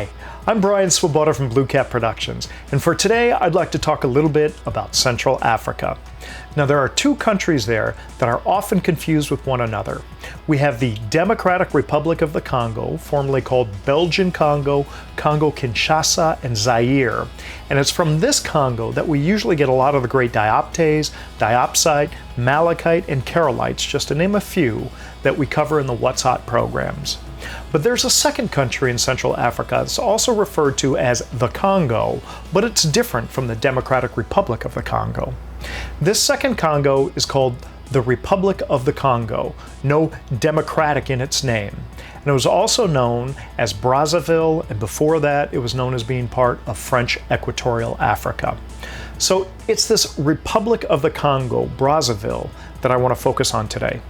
Hi, I'm Brian Swoboda from Blue Cat Productions, and for today I'd like to talk a little bit about Central Africa. Now there are two countries there that are often confused with one another. We have the Democratic Republic of the Congo, formerly called Belgian Congo, Congo Kinshasa, and Zaire. And it's from this Congo that we usually get a lot of the great dioptase, diopside, malachite, and keralites, just to name a few, that we cover in the What's Hot programs. But there's a second country in Central Africa that's also referred to as the Congo, but it's different from the Democratic Republic of the Congo. This second Congo is called the Republic of the Congo, no democratic in its name. And it was also known as Brazaville, and before that it was known as being part of French Equatorial Africa. So it's this Republic of the Congo, Brazaville, that I want to focus on today.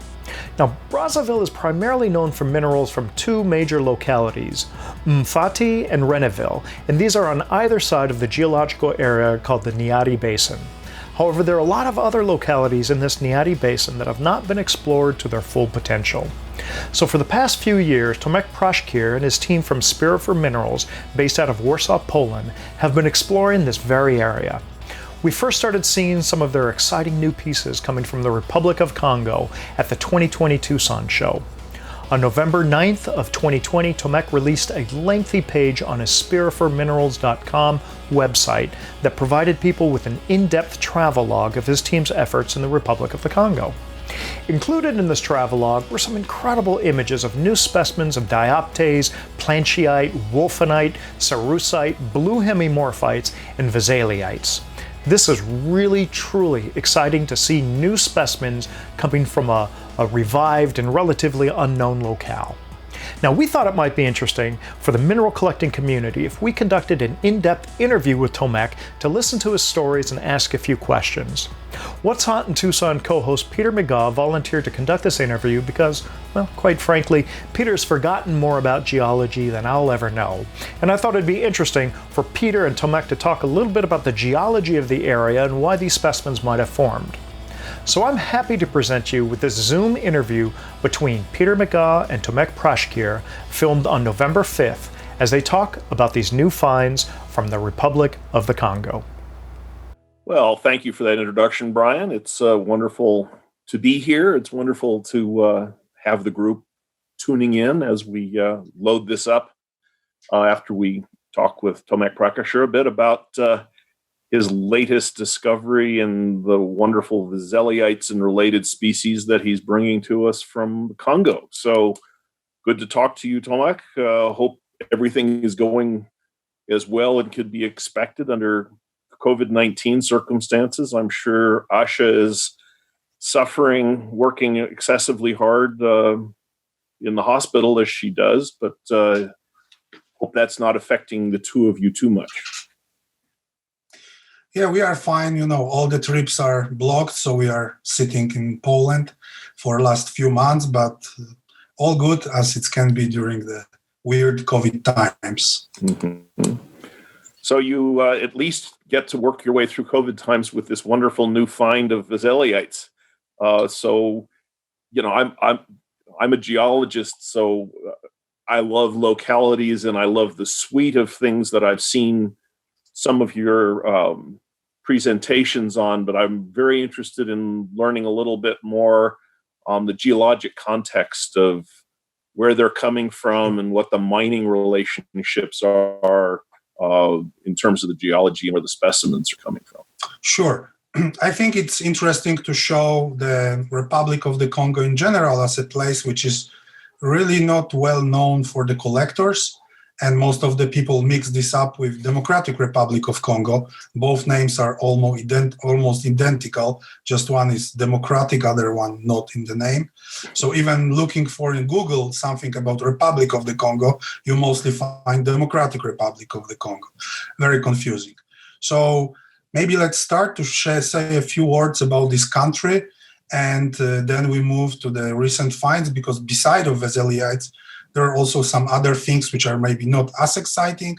Now, Brazaville is primarily known for minerals from two major localities, Mimetite and Reneville, and these are on either side of the geological area called the Niari Basin. However, there are a lot of other localities in this Niari Basin that have not been explored to their full potential. So for the past few years, Tomek Praszkier and his team from Spirifer Minerals, based out of Warsaw, Poland, have been exploring this very area. We first started seeing some of their exciting new pieces coming from the Republic of Congo at the 2020 Tucson show. On November 9th of 2020, Tomek released a lengthy page on his SpiriferMinerals.com website that provided people with an in-depth travelogue of his team's efforts in the Republic of the Congo. Included in this travelogue were some incredible images of new specimens of dioptase, planchite, wolfenite, cerussite, blue hemimorphites, and vasaliites. This is really, truly exciting to see new specimens coming from a revived and relatively unknown locale. Now, we thought it might be interesting for the mineral collecting community if we conducted an in-depth interview with Tomek to listen to his stories and ask a few questions. What's Hot in Tucson co-host Peter Megaw volunteered to conduct this interview because, well, quite frankly, Peter's forgotten more about geology than I'll ever know. And I thought it'd be interesting for Peter and Tomek to talk a little bit about the geology of the area and why these specimens might have formed. So I'm happy to present you with this Zoom interview between Peter Megaw and Tomek Praszkier, filmed on November 5th, as they talk about these new finds from the Republic of the Congo. Well, thank you for that introduction, Brian. It's wonderful to be here. It's wonderful to have the group tuning in as we load this up after we talk with Tomek Praszkier a bit about his latest discovery in the wonderful vasaliites and related species that he's bringing to us from Congo. So good to talk to you, Tomek. Hope everything is going as well and could be expected under COVID-19 circumstances. I'm sure Asha is suffering, working excessively hard in the hospital as she does, but hope that's not affecting the two of you too much. Yeah, we are fine. All the trips are blocked, so we are sitting in Poland for the last few months, but all good as it can be during the weird COVID times. Mm-hmm. So you at least get to work your way through COVID times with this wonderful new find of vasaliites. I'm a geologist, so I love localities and I love the suite of things that I've seen some of your presentations on, but I'm very interested in learning a little bit more on the geologic context of where they're coming from and what the mining relationships are in terms of the geology and where the specimens are coming from. Sure. I think it's interesting to show the Republic of the Congo in general as a place which is really not well known for the collectors. And most of the people mix this up with Democratic Republic of Congo. Both names are almost identical. Just one is democratic, other one not in the name. So even looking for in Google something about Republic of the Congo, you mostly find Democratic Republic of the Congo. Very confusing. So maybe let's start to say a few words about this country, and then we move to the recent finds, because beside of vasaliites, there are also some other things which are maybe not as exciting,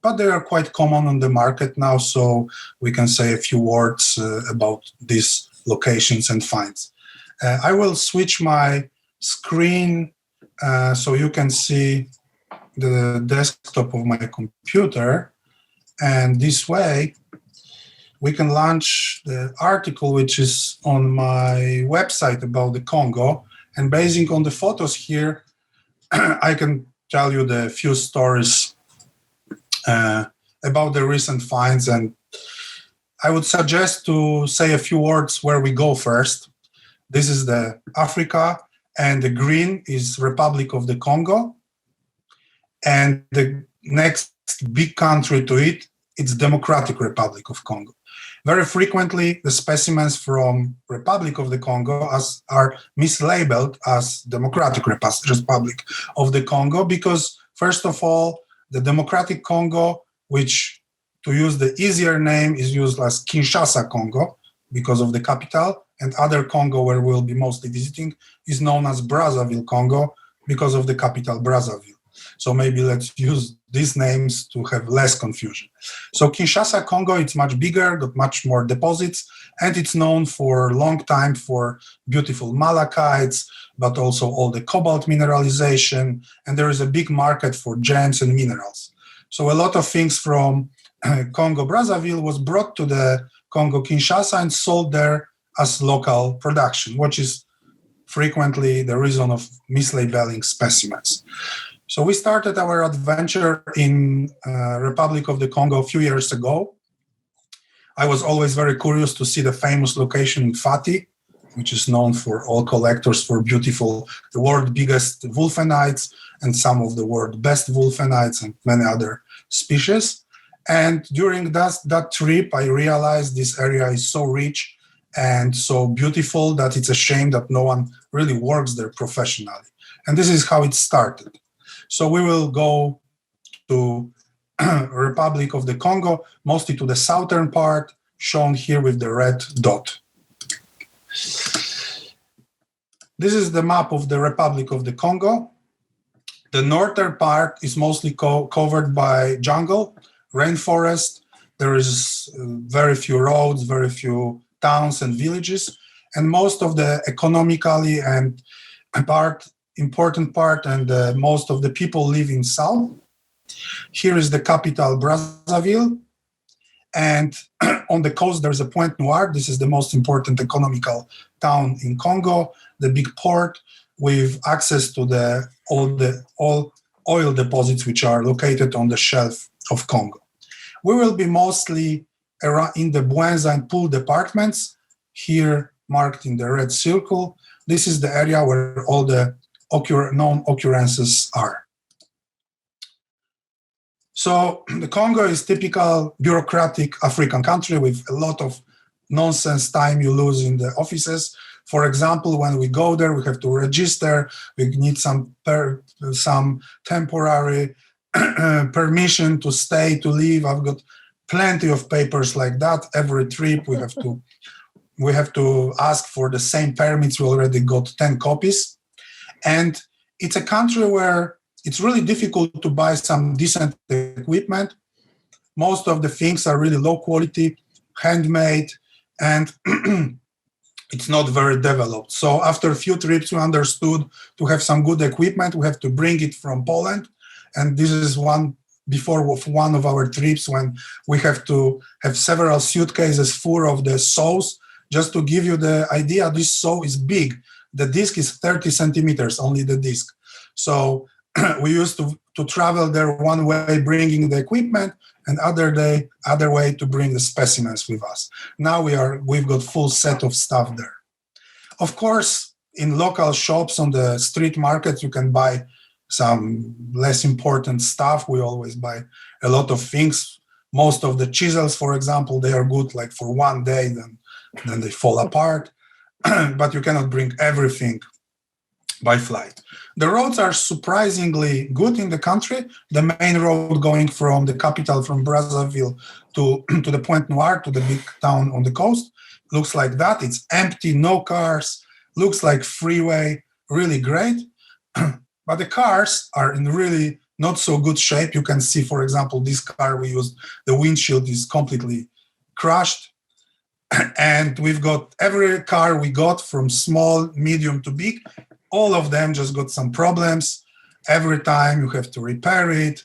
but they are quite common on the market now, so we can say a few words about these locations and finds. I will switch my screen so you can see the desktop of my computer, and this way we can launch the article which is on my website about the Congo. And basing on the photos here, I can tell you the few stories about the recent finds. And I would suggest to say a few words where we go first. This is the Africa, and the green is Republic of the Congo. And the next big country to it, it's Democratic Republic of Congo. Very frequently, the specimens from Republic of the Congo are mislabeled as Democratic Republic of the Congo because, first of all, the Democratic Congo, which to use the easier name is used as Kinshasa Congo because of the capital, and other Congo where we'll be mostly visiting is known as Brazaville Congo because of the capital Brazaville. So maybe let's use these names to have less confusion. So Kinshasa Congo, it's much bigger, got much more deposits, and it's known for a long time for beautiful malachites, but also all the cobalt mineralization, and there is a big market for gems and minerals. So a lot of things from Congo Brazzaville was brought to the Congo Kinshasa and sold there as local production, which is frequently the reason of mislabeling specimens. So we started our adventure in Republic of the Congo a few years ago. I was always very curious to see the famous location in Fati, which is known for all collectors for beautiful, the world's biggest wulfenites and some of the world's best wulfenites and many other species. And during that trip, I realized this area is so rich and so beautiful that it's a shame that no one really works there professionally. And this is how it started. So we will go to Republic of the Congo, mostly to the southern part, shown here with the red dot. This is the map of the Republic of the Congo. The northern part is mostly covered by jungle, rainforest. There is very few roads, very few towns and villages, and most of the economically and important part and most of the people live in south. Here is the capital, Brazzaville, and on the coast there is a Pointe Noire. This is the most important economical town in Congo, the big port with access to all oil deposits which are located on the shelf of Congo. We will be mostly around in the Buenza and Pool departments, here marked in the red circle. This is the area where all the known occurrences are. So the Congo is typical bureaucratic African country with a lot of nonsense time you lose in the offices. For example, when we go there, we have to register. We need some temporary permission to stay, to leave. I've got plenty of papers like that. Every trip we have to ask for the same permits. We already got 10 copies. And it's a country where it's really difficult to buy some decent equipment. Most of the things are really low quality, handmade, and it's not very developed. So after a few trips, we understood to have some good equipment, we have to bring it from Poland. And this is one of our trips when we have to have several suitcases full of the saws. Just to give you the idea, this saw is big. The disc is 30 centimeters, only the disc. So we used to travel there one way, bringing the equipment, and other way to bring the specimens with us. Now we've got full set of stuff there. Of course, in local shops on the street market, you can buy some less important stuff. We always buy a lot of things. Most of the chisels, for example, they are good like for one day, then they fall apart. But you cannot bring everything by flight. The roads are surprisingly good in the country. The main road going from the capital, from Brazzaville to the Pointe Noire, to the big town on the coast, looks like that. It's empty, no cars, looks like freeway, really great. But the cars are in really not so good shape. You can see, for example, this car we used, the windshield is completely crushed. And we've got every car we got from small, medium to big, all of them just got some problems. Every time you have to repair it.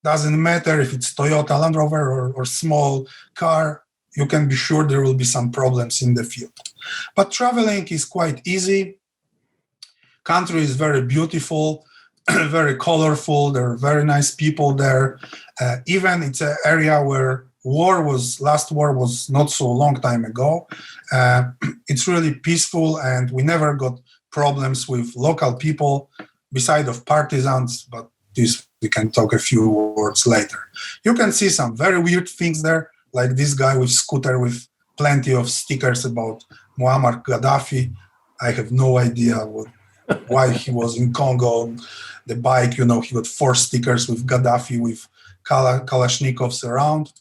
Doesn't matter if it's Toyota Land Rover or small car, you can be sure there will be some problems in the field. But traveling is quite easy. Country is very beautiful, very colorful. There are very nice people there. Even it's an area where last war was not so long time ago. It's really peaceful, and we never got problems with local people, beside of partisans, but this we can talk a few words later. You can see some very weird things there, like this guy with scooter with plenty of stickers about Muammar Gaddafi. I have no idea why he was in Congo. The bike, he got 4 stickers with Gaddafi with Kalashnikovs around.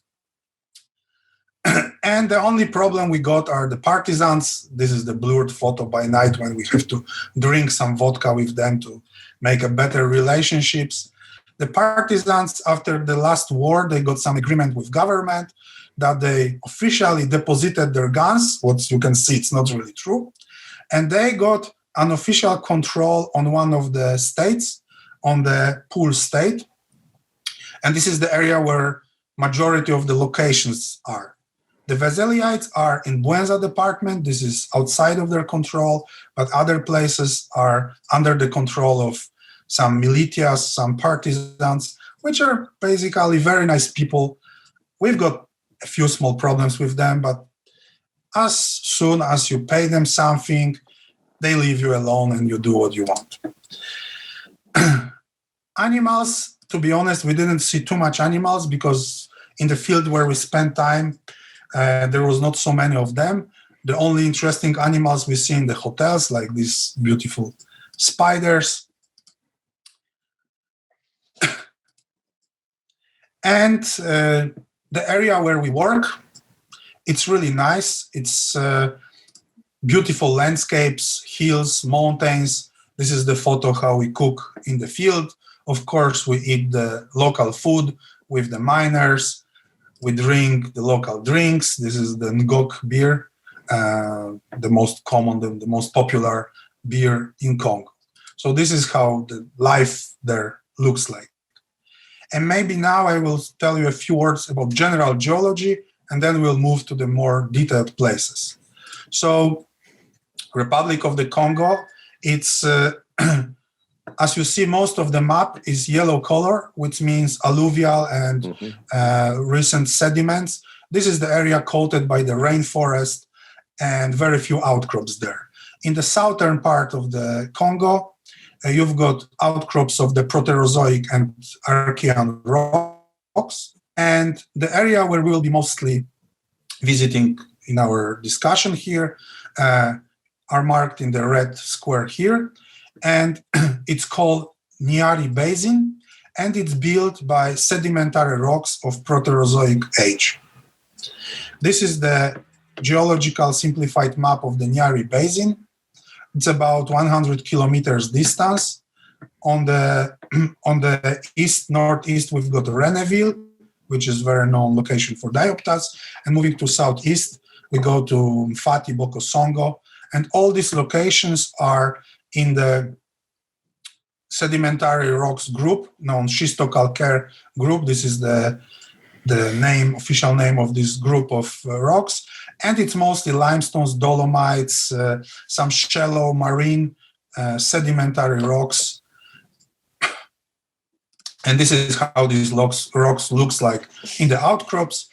And the only problem we got are the partisans. This is the blurred photo by night when we have to drink some vodka with them to make a better relationships. The partisans, after the last war, they got some agreement with government that they officially deposited their guns. What you can see, it's not really true. And they got an official control on one of the states, on the Pool state. And this is the area where majority of the locations are. The Vaselliites are in Buenza department. This is outside of their control, but other places are under the control of some militias, some partisans, which are basically very nice people. We've got a few small problems with them, but as soon as you pay them something, they leave you alone and you do what you want. Animals, to be honest, we didn't see too much animals because in the field where we spent time, there was not so many of them. The only interesting animals we see in the hotels, like these beautiful spiders. And the area where we work, it's really nice. It's beautiful landscapes, hills, mountains. This is the photo how we cook in the field. Of course, we eat the local food with the miners. We drink the local drinks. This is the Ngok beer, the most common, the most popular beer in Congo. So this is how the life there looks like. And maybe now I will tell you a few words about general geology, and then we'll move to the more detailed places. So, Republic of the Congo, it's, as you see, most of the map is yellow color, which means alluvial and recent sediments. This is the area coated by the rainforest and very few outcrops there. In the southern part of the Congo, you've got outcrops of the Proterozoic and Archean rocks. And the area where we will be mostly visiting in our discussion here are marked in the red square here. And it's called Niari Basin, and it's built by sedimentary rocks of Proterozoic age. This is the geological simplified map of the Niari Basin. It's about 100 kilometers distance. On the northeast, we've got Reneville, which is a very known location for dioptas. And moving to southeast, we go to Mfati, Bokosongo. And all these locations are in the sedimentary rocks group, known schistocalcaire group. This is the official name of this group of rocks. And it's mostly limestones, dolomites, some shallow marine sedimentary rocks. And this is how these rocks looks like in the outcrops.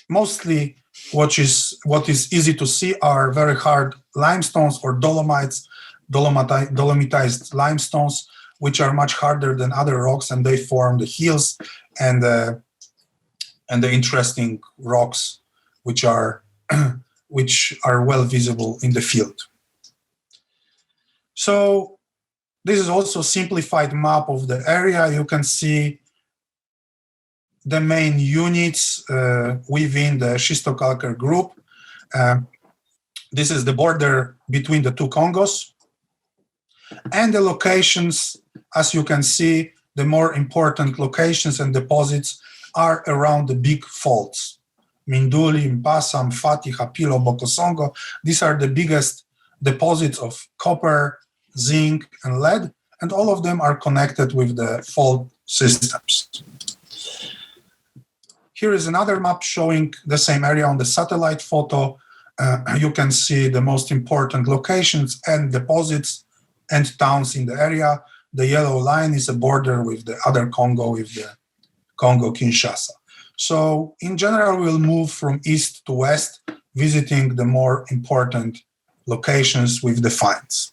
Mostly what is easy to see are very hard limestones or dolomites, dolomitized limestones, which are much harder than other rocks, and they form the hills and the interesting rocks which are well visible in the field. So this is also a simplified map of the area. You can see the main units within the schistocalcaire group. This is the border between the two Congos. And the locations, as you can see, the more important locations and deposits are around the big faults. Minduli, Mbasa, Mfati, Hapilo, Bokosongo. These are the biggest deposits of copper, zinc, and lead. and all of them are connected with the fault systems. Here is another map showing the same area on the satellite photo. You can see the most important locations and deposits and towns in the area. The yellow line is a border with the other Congo, with the Congo-Kinshasa. So in general, we'll move from east to west, visiting the more important locations with the finds.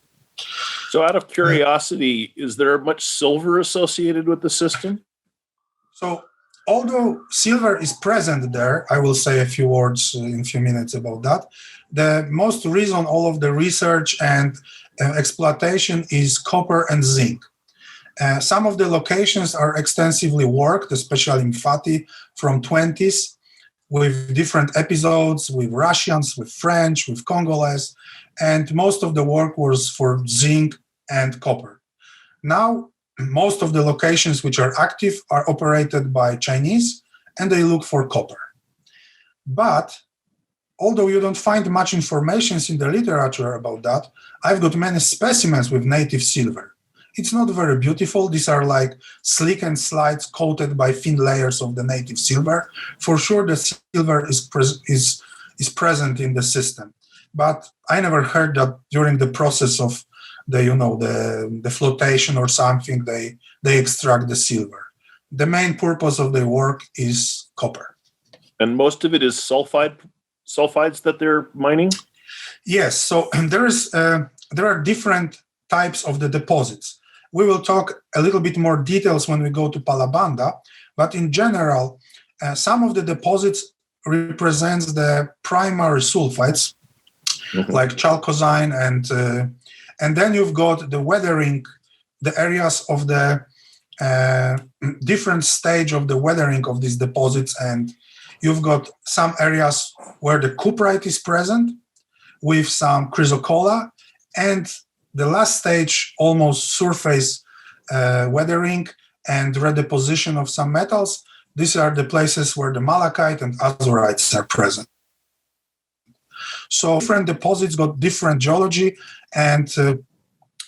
So out of curiosity, is there much silver associated with the system? So although silver is present there, I will say a few words in a few minutes about that. The most reason all of the research and exploitation is copper and zinc. Some of the locations are extensively worked, especially in Fati from 20s, with different episodes, with Russians, with French, with Congolese, and most of the work was for zinc and copper. Now, most of the locations which are active are operated by Chinese, and they look for copper. But although you don't find much information in the literature about that, I've got many specimens with native silver. It's not very beautiful. These are like slickened slides coated by thin layers of the native silver. For sure, the silver is present in the system. But I never heard that during the process of the flotation or something, they extract the silver. The main purpose of their work is copper. And most of it is sulfides that they're mining? Yes. So there are different types of the deposits. We will talk a little bit more details when we go to Palabanda, but in general, some of the deposits represents the primary sulfides, like chalcozine, and then you've got the weathering, the areas of the different stage of the weathering of these deposits, and you've got some areas where the cuprite is present with some chrysocolla, and the last stage, almost surface weathering and redeposition of some metals. These are the places where the malachite and azurites are present. So different deposits got different geology, and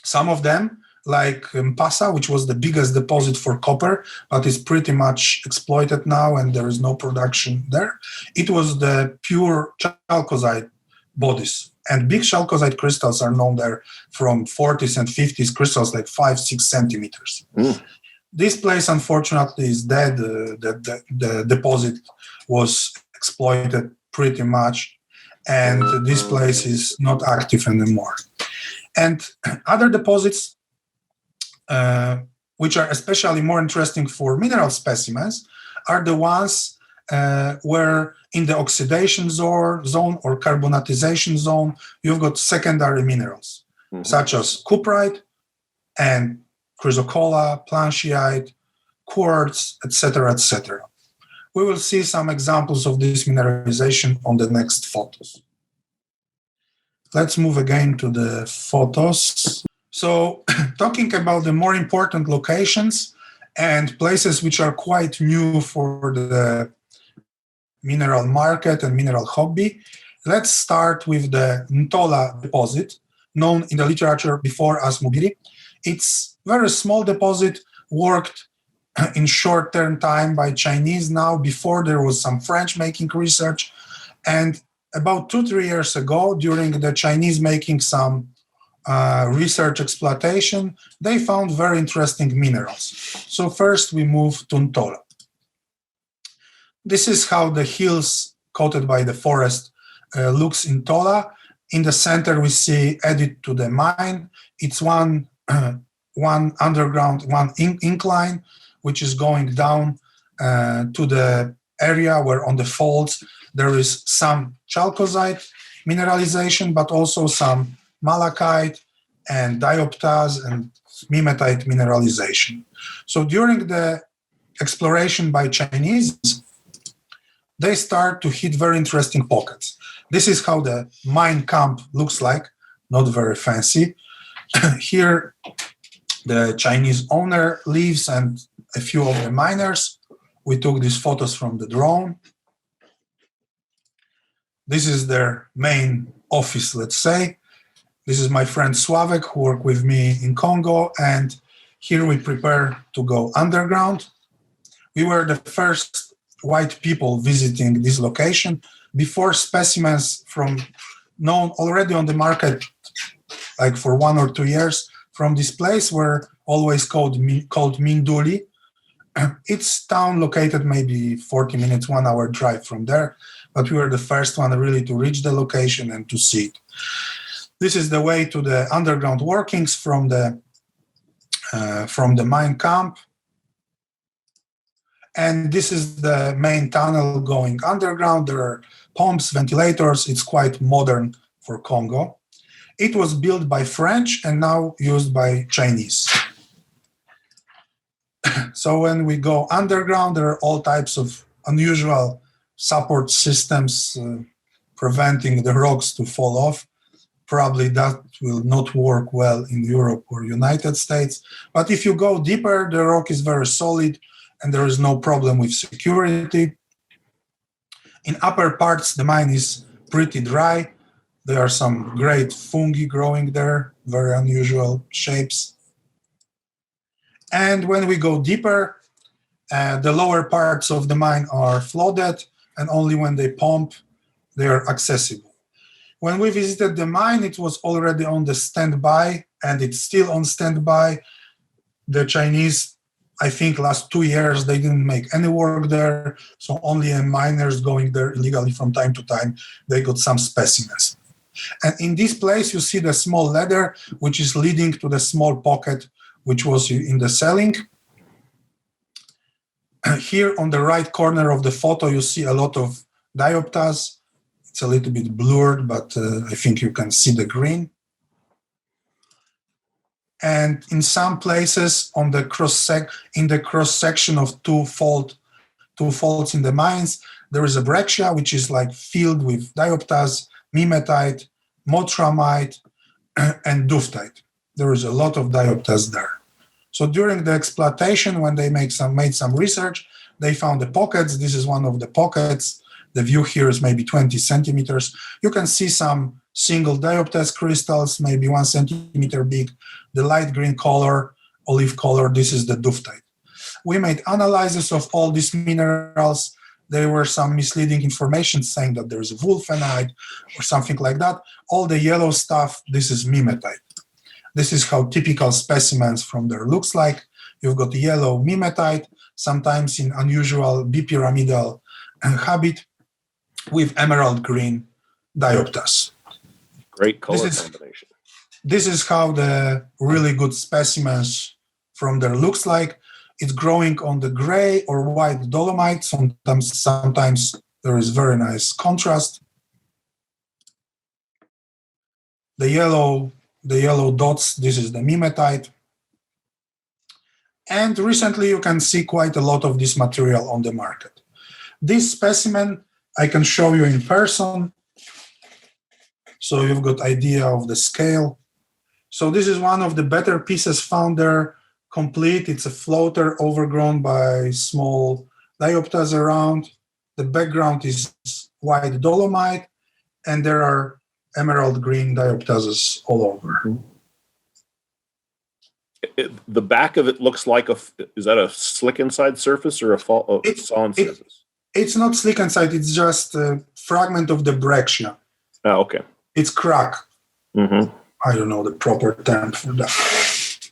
some of them, like Mpasa, which was the biggest deposit for copper, but is pretty much exploited now and there is no production there. It was the pure chalcozite bodies. And big chalcozite crystals are known there from 40s and 50s, crystals like 5-6 centimeters. This place, unfortunately, is dead. The deposit was exploited pretty much, and this place is not active anymore. And other deposits, which are especially more interesting for mineral specimens, are the ones where in the oxidation zone or carbonatization zone, you've got secondary minerals, such as cuprite and chrysocolla, planchyite, quartz, etc., etc. We will see some examples of this mineralization on the next photos. Let's move again to the photos. So, talking about the more important locations and places which are quite new for the mineral market and mineral hobby, let's start with the Nutola Deposit, known in the literature before as Mubiri. It's a very small deposit, worked in short-term time by Chinese now. Before there was some French making research, and about 2-3 years ago, during the Chinese making some research exploitation, they found very interesting minerals. So first we move to Nutola. This is how the hills coated by the forest looks in Tola. In the center we see added to the mine. It's one underground, one incline, which is going down to the area where on the faults there is some chalcozite mineralization, but also some malachite and dioptase and mimetite mineralization. So during the exploration by Chinese, they start to hit very interesting pockets. This is how the mine camp looks like, not very fancy. Here, the Chinese owner lives and a few of the miners. We took these photos from the drone. This is their main office, let's say. This is my friend Sławek, who worked with me in Congo, and Here we prepare to go underground. We were the first white people visiting this location before specimens from known already on the market, like for 1 or 2 years, from this place were always called Minduli. It's town located maybe 40 minutes, 1 hour drive from there, but we were the first one really to reach the location and to see it. This is the way to the underground workings from the mine camp. And this is the main tunnel going underground. There are pumps, ventilators. It's quite modern for Congo. It was built by French and now used by Chinese. So when we go underground, there are all types of unusual support systems preventing the rocks to fall off. Probably that will not work well in Europe or United States. But if you go deeper, the rock is very solid and there is no problem with security. In upper parts, the mine is pretty dry. There are some great fungi growing there, very unusual shapes. And when we go deeper, the lower parts of the mine are flooded, and only when they pump, they are accessible. When we visited the mine, it was already on the standby, and it's still on standby. The Chinese, I think last 2 years, they didn't make any work there, so only miners going there illegally from time to time, they got some specimens. And in this place, you see the small ladder, which is leading to the small pocket, which was in the ceiling. Here on the right corner of the photo, you see a lot of diopters. It's a little bit blurred, but I think you can see the green. And in some places, on the cross section of two faults in the mines, there is a breccia, which is like filled with diopters, mimetite, motramite, and duftite. There is a lot of diopters there. So during the exploitation, when they made some research, they found the pockets. This is one of the pockets. The view here is maybe 20 centimeters. You can see some single diopters crystals, maybe 1 centimeter big. The light green color, olive color, this is the duftite. We made analysis of all these minerals. There were some misleading information saying that there's wolfenite or something like that. All the yellow stuff, this is mimetite. This is how typical specimens from there looks like. You've got yellow mimetite, sometimes in unusual bipyramidal habit with emerald green diopters. Great color combination. This is how the really good specimens from there looks like. It's growing on the gray or white dolomite. Sometimes there is very nice contrast. The yellow dots, this is the mimetite. And recently you can see quite a lot of this material on the market. This specimen I can show you in person. So you've got idea of the scale. So this is one of the better pieces found there, complete. It's a floater overgrown by small diopters around. The background is white dolomite, and there are emerald green diopters all over. The back of it looks like is that a slick inside surface or a solid surface? It's not slick inside, it's just a fragment of the breccia. Oh, okay. It's crack. Mm-hmm. I don't know the proper term for that.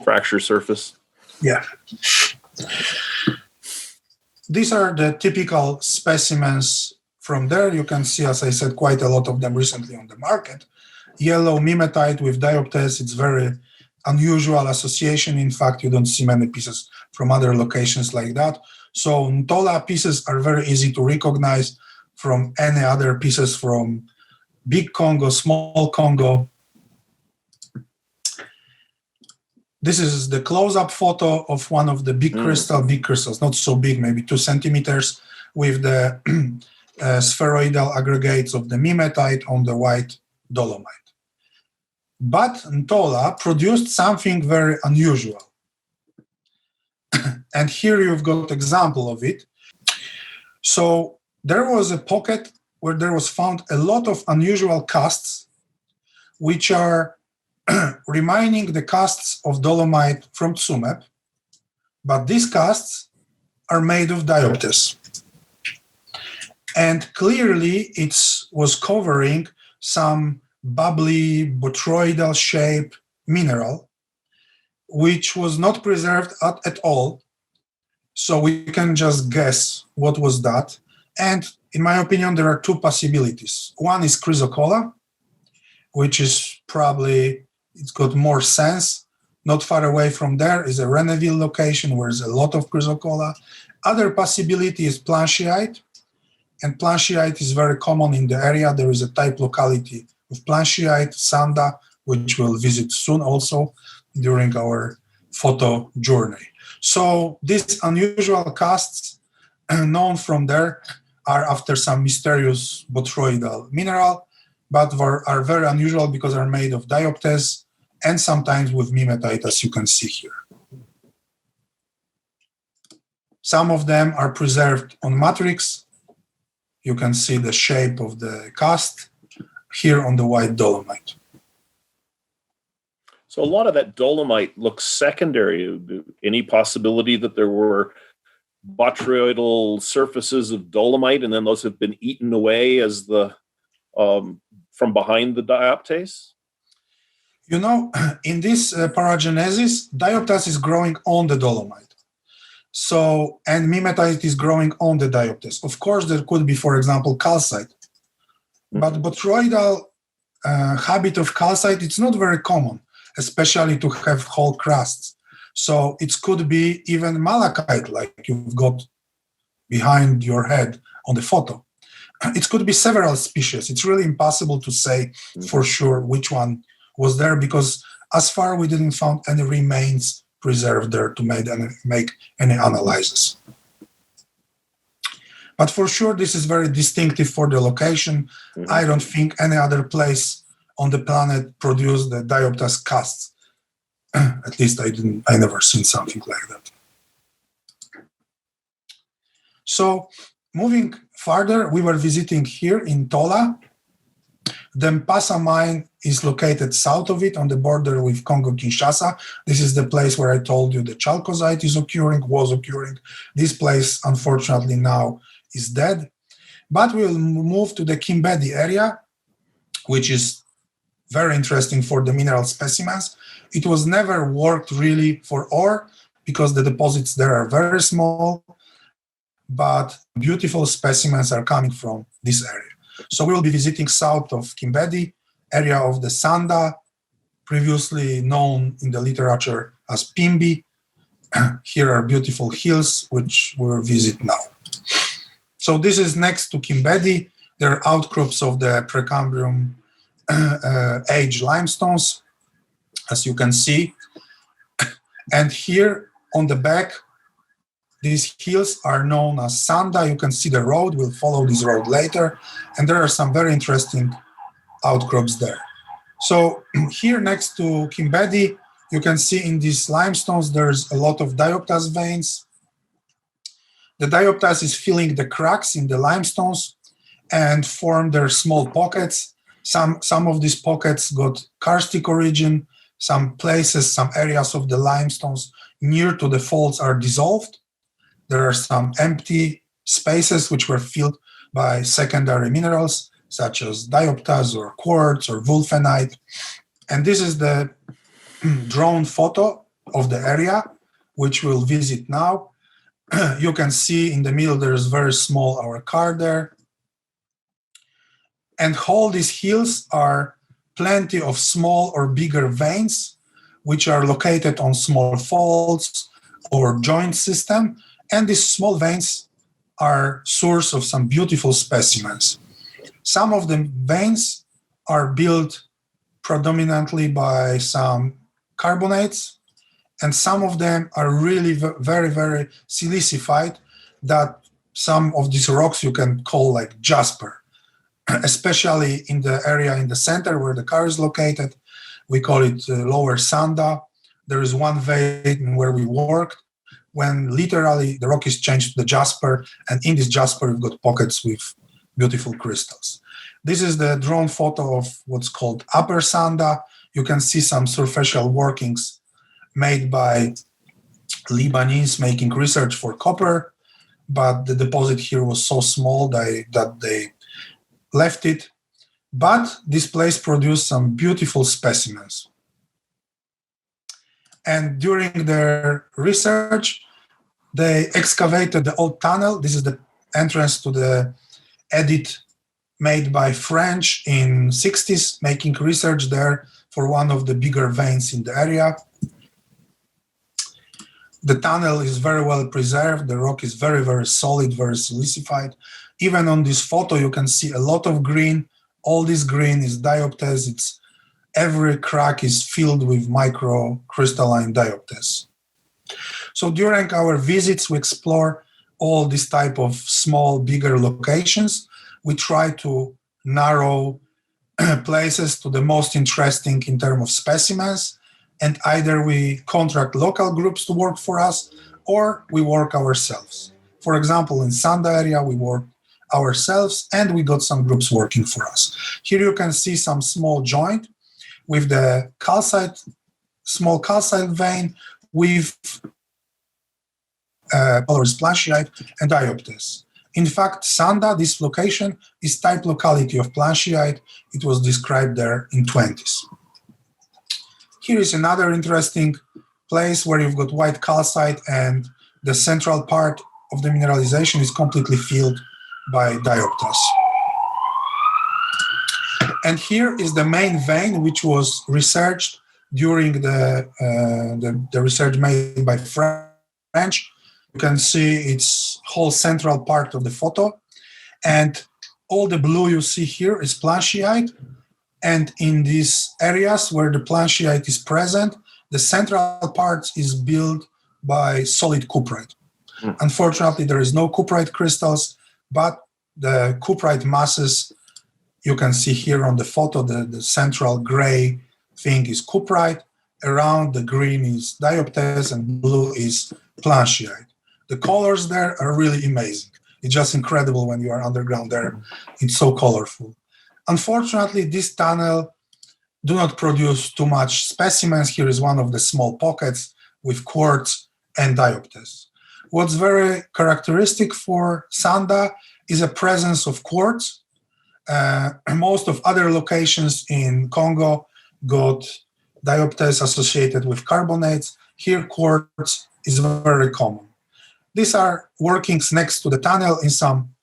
Fracture surface. Yeah. These are the typical specimens from there. You can see, as I said, quite a lot of them recently on the market. Yellow mimetite with diopters, it's very unusual association. In fact, you don't see many pieces from other locations like that. So Nutola pieces are very easy to recognize from any other pieces from big Congo, small Congo. This is the close-up photo of one of the big crystals, not so big, maybe 2 centimeters, with the spheroidal aggregates of the mimetite on the white dolomite. But Nutola produced something very unusual. And here you've got example of it. So there was a pocket where there was found a lot of unusual casts, which are reminding the casts of dolomite from Tsumeb. But these casts are made of dioptase. And clearly it was covering some bubbly botryoidal shape mineral, which was not preserved at all. So we can just guess what was that. And in my opinion, there are two possibilities. One is chrysocolla, which is probably, it's got more sense. Not far away from there is a Reneville location where there's a lot of chrysocolla. Other possibility is plancheite. And plancheite is very common in the area. There is a type locality of plancheite, Sanda, which we'll visit soon also during our photo journey. So these unusual casts known from there are after some mysterious botryoidal mineral, but are very unusual because they're made of dioptase and sometimes with mimetite, as you can see here. Some of them are preserved on matrix. You can see the shape of the cast here on the white dolomite. So a lot of that dolomite looks secondary. Any possibility that there were botryoidal surfaces of dolomite and then those have been eaten away as the from behind the dioptase? You know, in this paragenesis, dioptase is growing on the dolomite. So, and mimetite is growing on the dioptase. Of course, there could be, for example, calcite. But botryoidal habit of calcite, it's not very common, especially to have whole crusts. So it could be even malachite, like you've got behind your head on the photo. It could be several species. It's really impossible to say for sure which one was there because as far we didn't find any remains preserved there to make any analysis. But for sure, this is very distinctive for the location. I don't think any other place on the planet produced the dioptase casts. At least I never seen something like that. So moving further, we were visiting here in Tola. The Mpasa mine is located south of it on the border with Congo-Kinshasa. This is the place where I told you the chalcozite was occurring. This place, unfortunately, now is dead. But we'll move to the Kimbedi area, which is very interesting for the mineral specimens. It was never worked really for ore because the deposits there are very small, but beautiful specimens are coming from this area. So we will be visiting south of Kimbedi, area of the Sanda, previously known in the literature as Pimbi. Here are beautiful hills, which we'll visit now. So this is next to Kimbedi. There are outcrops of the Precambrian age limestones, as you can see. And here on the back, these hills are known as Sanda. You can see the road. We'll follow this road later. And there are some very interesting outcrops there. So here next to Kimbedi, you can see in these limestones, there's a lot of dioptase veins. The dioptase is filling the cracks in the limestones and form their small pockets. Some of these pockets got karstic origin. Some places, some areas of the limestones near to the faults are dissolved. There are some empty spaces which were filled by secondary minerals, such as dioptase or quartz or wulfenite. And this is the drone photo of the area, which we'll visit now. You can see in the middle, there's very small our car there. And all these hills are plenty of small or bigger veins, which are located on small faults or joint system. And these small veins are source of some beautiful specimens. Some of the veins are built predominantly by some carbonates, and some of them are really very, very silicified, that some of these rocks you can call like jasper, especially in the area in the center where the car is located. We call it Lower Sanda. There is one vein where we worked when literally the rock is changed to the jasper, and in this jasper we've got pockets with beautiful crystals. This is the drone photo of what's called Upper Sanda. You can see some superficial workings made by Lebanese making research for copper, but the deposit here was so small that they left it. But this place produced some beautiful specimens. And during their research, they excavated the old tunnel. This is the entrance to the edit made by French in 60s, making research there for one of the bigger veins in the area. The tunnel is very well preserved. The rock is very, very solid, very silicified. Even on this photo, you can see a lot of green. All this green is dioptase. Every crack is filled with microcrystalline dioptase. So during our visits, we explore all this type of small, bigger locations. We try to narrow places to the most interesting in terms of specimens, and either we contract local groups to work for us or we work ourselves. For example, in Sanda area, we work ourselves and we got some groups working for us. Here you can see some small joint with the calcite, small calcite vein with polaris planchite and dioptase. In fact, Sanda, this location, is type locality of planchite. It was described there in 20s. Here is another interesting place where you've got white calcite and the central part of the mineralization is completely filled by dioptase. And here is the main vein, which was researched during the research made by French. You can see its whole central part of the photo. And all the blue you see here is planchite. And in these areas where the planchite is present, the central part is built by solid cuprite. Unfortunately, there is no cuprite crystals, but the cuprite masses you can see here on the photo, the central gray thing is cuprite. Around the green is dioptase and blue is planchite. The colors there are really amazing. It's just incredible when you are underground there. It's so colorful. Unfortunately, this tunnel do not produce too much specimens. Here is one of the small pockets with quartz and dioptase. What's very characteristic for Sanda is a presence of quartz. Most of other locations in Congo got dioptase associated with carbonates. Here, quartz is very common. These are workings next to the tunnel in some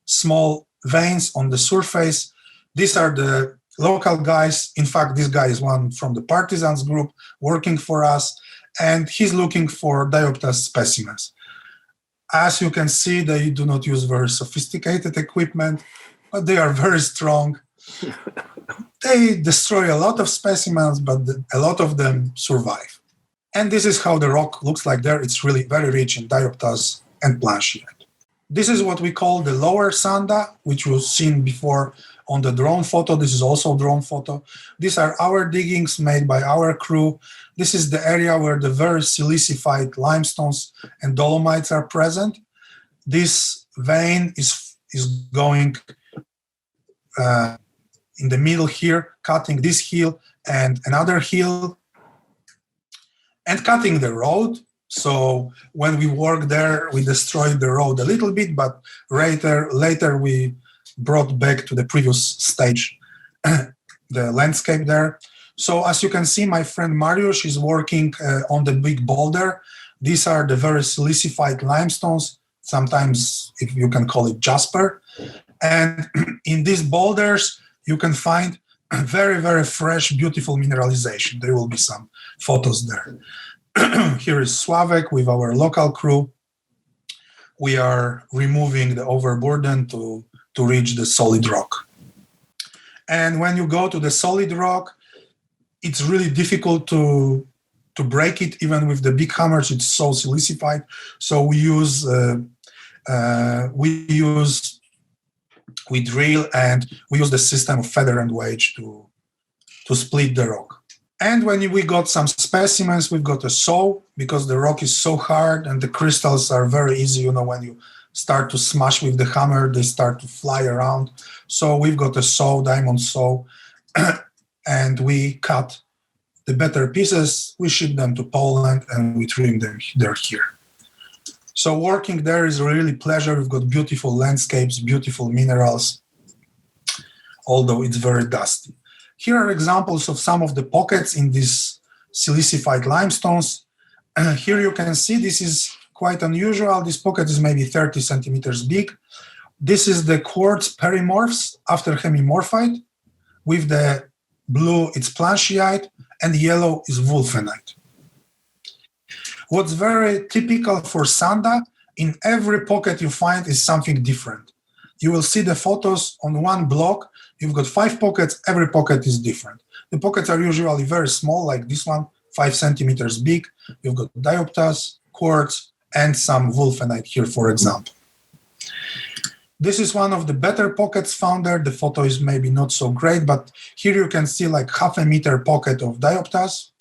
small veins on the surface. These are the local guys. In fact, this guy is one from the partisans group working for us, and he's looking for dioptase specimens. As you can see, they do not use very sophisticated equipment, but they are very strong. They destroy a lot of specimens, but a lot of them survive. And this is how the rock looks like there. It's really very rich in dioptase and planchite. This is what we call the lower Sanda, which was seen before on the drone photo. This is also a drone photo. These are our diggings made by our crew. This is the area where the very silicified limestones and dolomites are present. This vein is going in the middle here, cutting this hill and another hill, and cutting the road. So when we worked there, we destroyed the road a little bit, but later we brought back to the previous stage the landscape there. So as you can see, my friend Mariusz is working on the big boulder. These are the very silicified limestones. Sometimes if you can call it jasper. And in these boulders, you can find very, very fresh, beautiful mineralization. There will be some photos there. Here is Sławek with our local crew. We are removing the overburden to reach the solid rock. And when you go to the solid rock, it's really difficult to break it, even with the big hammers. It's so silicified. So we drill and we use the system of feather and wedge to split the rock. And when we got some specimens, we've got a saw, because the rock is so hard and the crystals are very easy. You know, when you start to smash with the hammer, they start to fly around. So we've got a saw, diamond saw, and we cut the better pieces, we ship them to Poland and we trim them there here. So working there is really pleasure. We've got beautiful landscapes, beautiful minerals, although it's very dusty. Here are examples of some of the pockets in these silicified limestones. Here you can see this is quite unusual. This pocket is maybe 30 centimeters big. This is the quartz perimorphs after Hemimorphite. With the blue, it's planchite, and the yellow is wulfenite. What's very typical for Sanda, in every pocket you find is something different. You will see the photos on one block. You've got 5 pockets, every pocket is different. The pockets are usually very small, like this one, 5 centimeters big. You've got dioptase, quartz, and some wulfenite here, for example. This is one of the better pockets found there. The photo is maybe not so great, but here you can see like half a meter pocket of dioptase.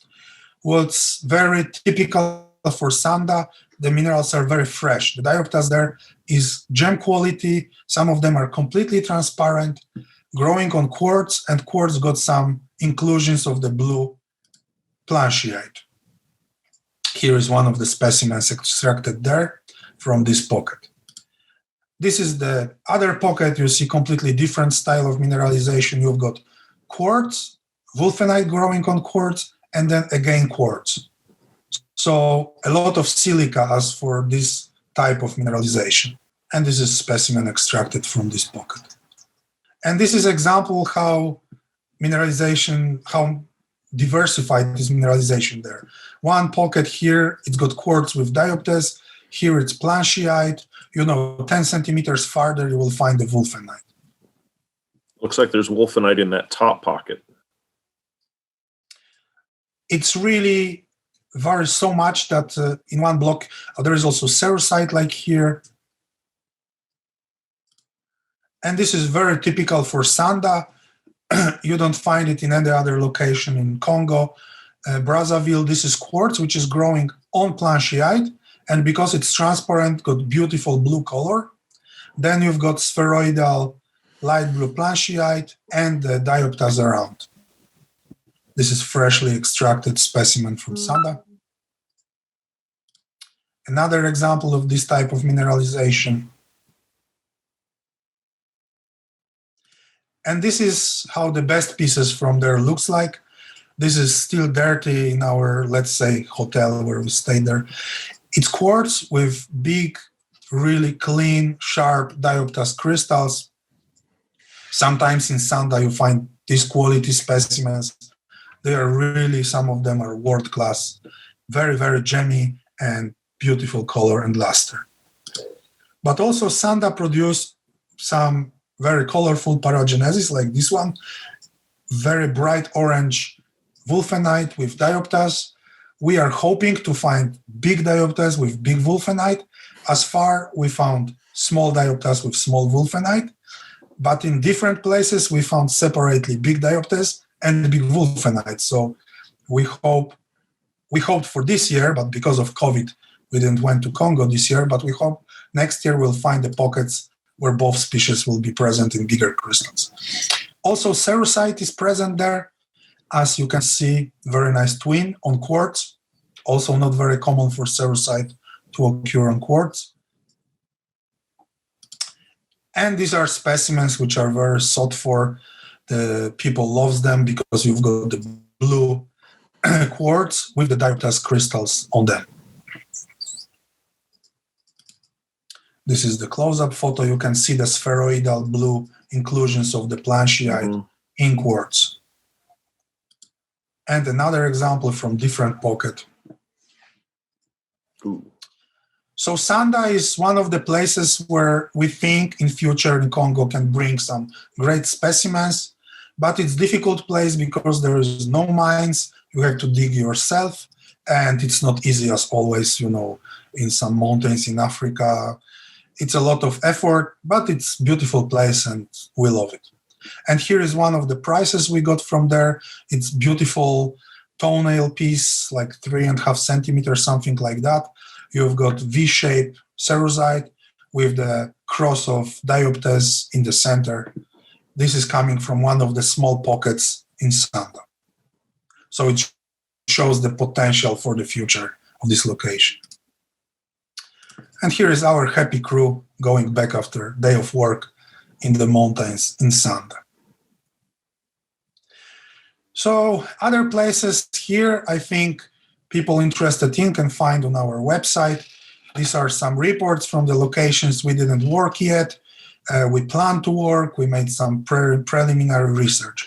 What's very typical for Sanda, the minerals are very fresh. The dioptase there is gem quality. Some of them are completely transparent, growing on quartz, and quartz got some inclusions of the blue planchite. Here is one of the specimens extracted there from this pocket. This is the other pocket. You see completely different style of mineralization. You've got quartz, wulfenite growing on quartz, and then again quartz. So a lot of silica as for this type of mineralization. And this is specimen extracted from this pocket. And this is example how mineralization, how diversified is mineralization there. One pocket here, it's got quartz with dioptase. Here it's planchite. 10 centimeters farther, you will find the wulfenite. Looks like there's wulfenite in that top pocket. It's really varies so much that in one block, there is also cerussite like here. And this is very typical for Sanda. You don't find it in any other location in Congo. Brazaville, this is quartz, which is growing on planchite. And because it's transparent, got beautiful blue color. Then you've got spheroidal light blue planchite and the dioptase around. This is freshly extracted specimen from Sanda. Another example of this type of mineralization. And this is how the best pieces from there looks like. This is still dirty in our, let's say, hotel where we stayed there. It's quartz with big, really clean, sharp dioptase crystals. Sometimes in Sanda you find these quality specimens. They are really, some of them are world class, very, very gemmy and beautiful color and luster. But also Sanda produced some very colorful paragenesis like this one, very bright orange wulfenite with dioptase. We are hoping to find big dioptase with big wulfenite. As far, we found small dioptase with small wulfenite, but in different places we found separately big dioptase and big wulfenite. So we hoped for this year, but because of COVID, we didn't went to Congo this year, but we hope next year we'll find the pockets where both species will be present in bigger crystals. Also, cerussite is present there. As you can see, very nice twin on quartz. Also not very common for cerussite to occur on quartz. And these are specimens which are very sought for. The people loves them because you've got the blue quartz with the dioptase crystals on them. This is the close-up photo. You can see the spheroidal blue inclusions of the planchite in quartz. And another example from different pocket. Ooh. So Sanda is one of the places where we think in future in Congo can bring some great specimens, but it's a difficult place because there is no mines. You have to dig yourself, and it's not easy as always, in some mountains in Africa. It's a lot of effort, but it's a beautiful place and we love it. And here is one of the prizes we got from there. It's beautiful toenail piece, like 3.5 centimeters, something like that. You've got V-shaped cerussite with the cross of dioptase in the center. This is coming from one of the small pockets in Sanda. So it's shows the potential for the future of this location. And here is our happy crew going back after a day of work in the mountains in sand. So other places here, I think people interested in can find on our website. These are some reports from the locations we didn't work yet. We plan to work. We made some preliminary research.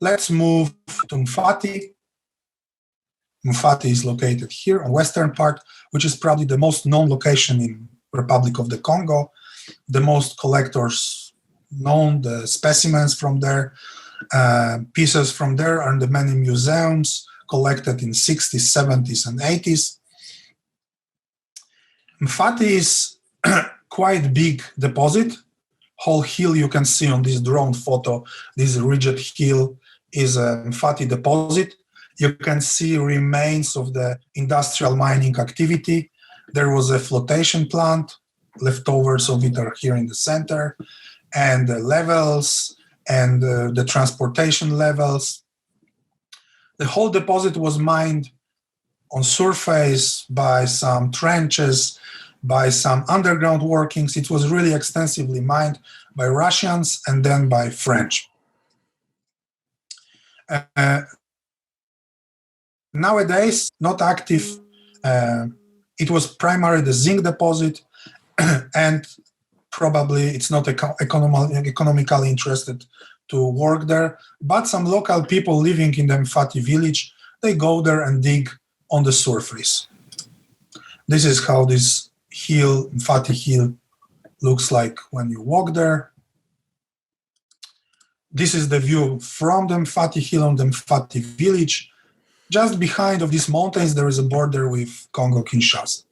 Let's move to Mfati. Mfati is located here on western part, which is probably the most known location in Republic of the Congo. The most collectors known, the specimens from there, pieces from there are in the many museums collected in 60s, 70s, and 80s. Mfati is quite big deposit. Whole hill you can see on this drone photo, this rigid hill is a Mfati deposit. You can see remains of the industrial mining activity. There was a flotation plant, leftovers of it are here in the center, and the levels and the transportation levels. The whole deposit was mined on surface by some trenches, by some underground workings. It was really extensively mined by Russians and then by French. Nowadays, not active. It was primarily the zinc deposit, and probably it's not economically interested to work there. But some local people living in the Mfati village, they go there and dig on the surface. This is how this hill, Mfati hill, looks like when you walk there. This is the view from the Mfati hill on the Mfati village. Just behind of these mountains, there is a border with Congo-Kinshasa.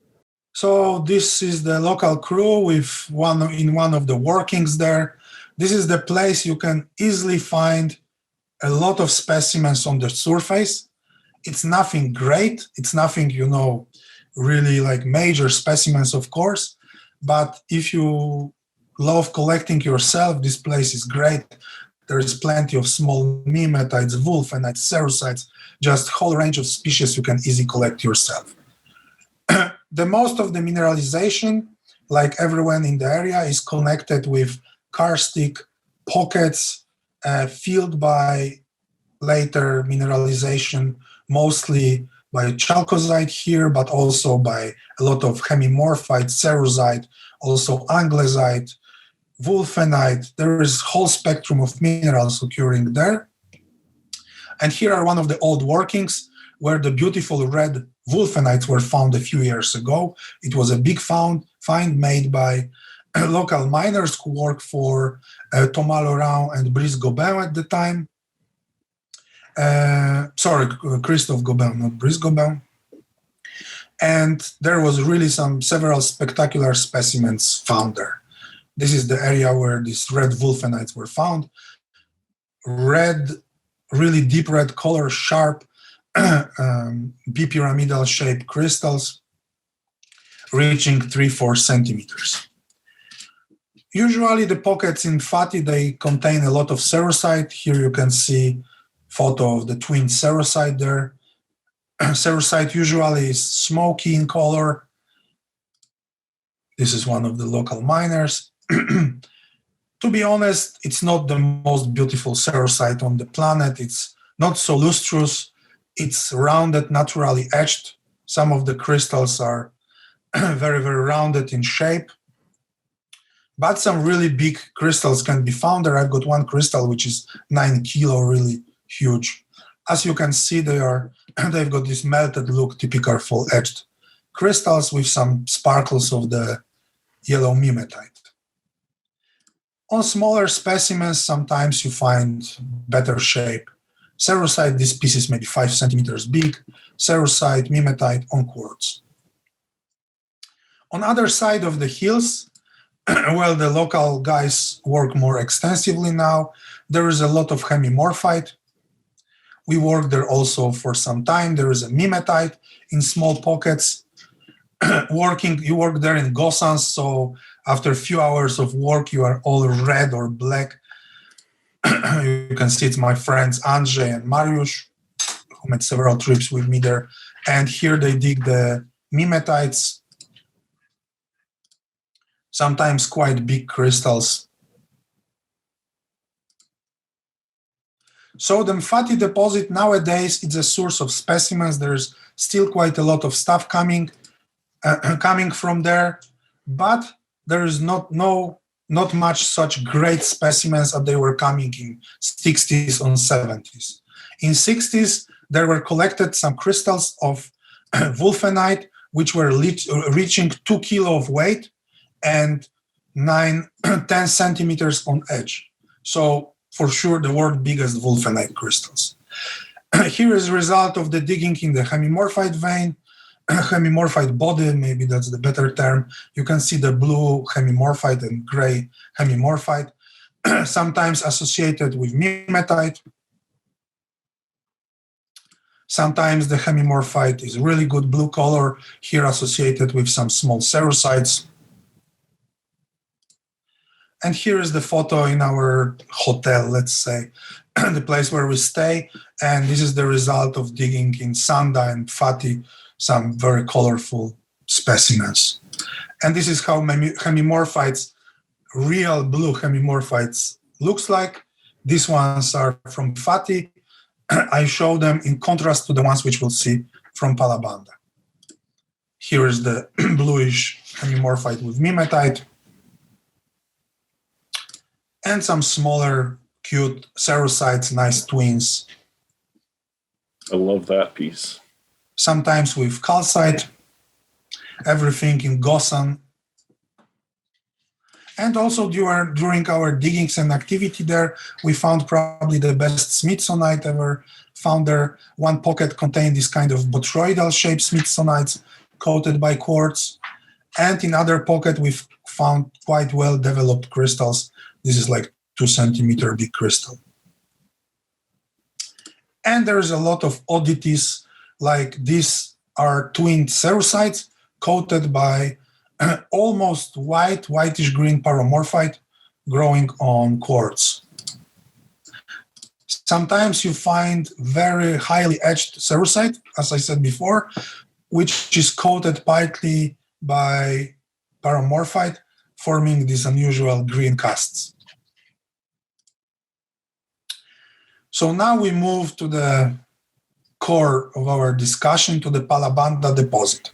So this is the local crew with one of the workings there. This is the place you can easily find a lot of specimens on the surface. It's nothing great. It's nothing, really like major specimens, of course. But if you love collecting yourself, this place is great. There is plenty of small mimetites, wulfenites, cerusites, just whole range of species you can easily collect yourself. The most of the mineralization, like everyone in the area, is connected with karstic pockets filled by later mineralization, mostly by chalcosite here, but also by a lot of hemimorphite, cerusite, also anglesite, wulfenite. There is a whole spectrum of minerals occurring there. And here are one of the old workings where the beautiful red wulfenites were found a few years ago. It was a big find made by local miners who worked for Thomas Laurent and Brice Gobin at the time. Christophe Gobin, not Brice Gobin. And there was really several spectacular specimens found there. This is the area where these red wulfenites were found. Red, really deep red color, sharp, bipyramidal shaped crystals reaching 3-4 centimeters. Usually the pockets in Mfati, they contain a lot of cerusite. Here you can see photo of the twin cerusite there. Cerusite usually is smoky in color. This is one of the local miners. To be honest, it's not the most beautiful cerusite on the planet. It's not so lustrous. It's rounded, naturally etched. Some of the crystals are very, very rounded in shape. But some really big crystals can be found there. I've got one crystal which is 9 kilo, really huge. As you can see, they've got this melted look, typical for etched crystals with some sparkles of the yellow mimetite. On smaller specimens, sometimes you find better shape. Cerusite, this piece is maybe 5 centimeters big. Cerusite, mimetite on quartz. On other side of the hills, well, the local guys work more extensively now. There is a lot of hemimorphite. We worked there also for some time. There is a mimetite in small pockets. You work there in Gossans, so after a few hours of work, you are all red or black. You can see it's my friends Andrzej and Mariusz, who made several trips with me there. And here they dig the Mimetites, sometimes quite big crystals. So the Mfati deposit nowadays is a source of specimens. There's still quite a lot of stuff coming from there, but there is not much such great specimens as they were coming in 60s and 70s. In 60s, there were collected some crystals of wolfenite, which were reaching 2 kilo of weight and 10 centimeters on edge. So for sure, the world's biggest wolfenite crystals. Here is a result of the digging in the Hemimorphite vein, Hemimorphite body, maybe that's the better term. You can see the blue Hemimorphite and gray Hemimorphite, sometimes associated with Mimetite. Sometimes the Hemimorphite is really good blue color, here associated with some small cerusites. And here is the photo in our hotel, let's say, the place where we stay. And this is the result of digging in Sanda and Fati, some very colorful specimens. And this is how Hemimorphites, real blue Hemimorphites, looks like. These ones are from Fati. I show them in contrast to the ones which we'll see from Palabanda. Here is the bluish Hemimorphite with Mimetite. And some smaller, cute cerusites, nice twins. I love that piece. Sometimes with calcite, everything in Gosan. And also during our diggings and activity there, we found probably the best smithsonite ever found there. One pocket contained this kind of botryoidal-shaped smithsonites coated by quartz. And in other pocket, we found quite well-developed crystals. This is like 2 centimeter big crystal. And there's a lot of oddities, like these are twin cerusites coated by almost whitish green paramorphite growing on quartz. Sometimes you find very highly etched cerusite, as I said before, which is coated partly by paramorphite, forming these unusual green casts. So now we move to the core of our discussion, to the Palabanda deposit.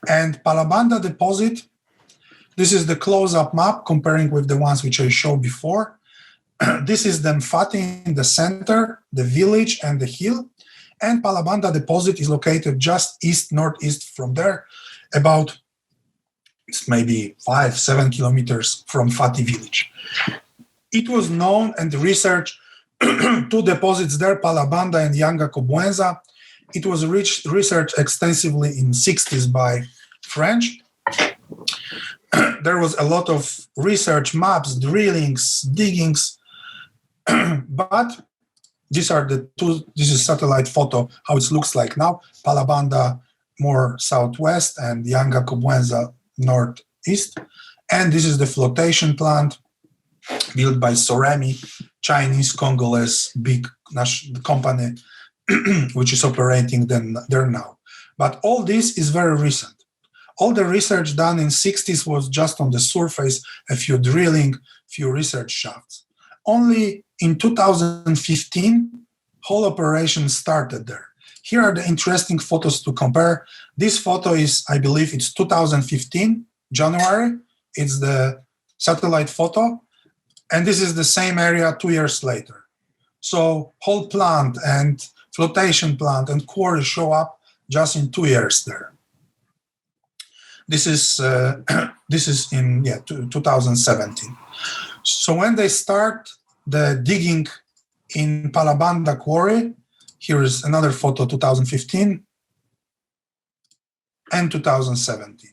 And Palabanda deposit, this is the close-up map comparing with the ones which I showed before. This is the Mfati in the center, the village and the hill. And Palabanda deposit is located just northeast from there, about maybe 5-7 kilometers from Fati village. It was known and researched two deposits there, Palabanda and Yanga Kobwenza. It was researched extensively in 60s by French. There was a lot of research, maps, drillings, diggings, but these are the two, this is satellite photo, how it looks like now. Palabanda more southwest and Yanga Kobwenza northeast. And this is the flotation plant built by Soremi, Chinese Congolese big company, which is operating there now. But all this is very recent. All the research done in 60s was just on the surface, a few drilling, few research shafts. Only in 2015, whole operation started there. Here are the interesting photos to compare. This photo is, I believe it's 2015, January. It's the satellite photo. And this is the same area 2 years later. So whole plant and flotation plant and quarry show up just in 2 years there. This is in 2017. So when they start the digging in Palabanda Quarry, here is another photo, 2015 and 2017.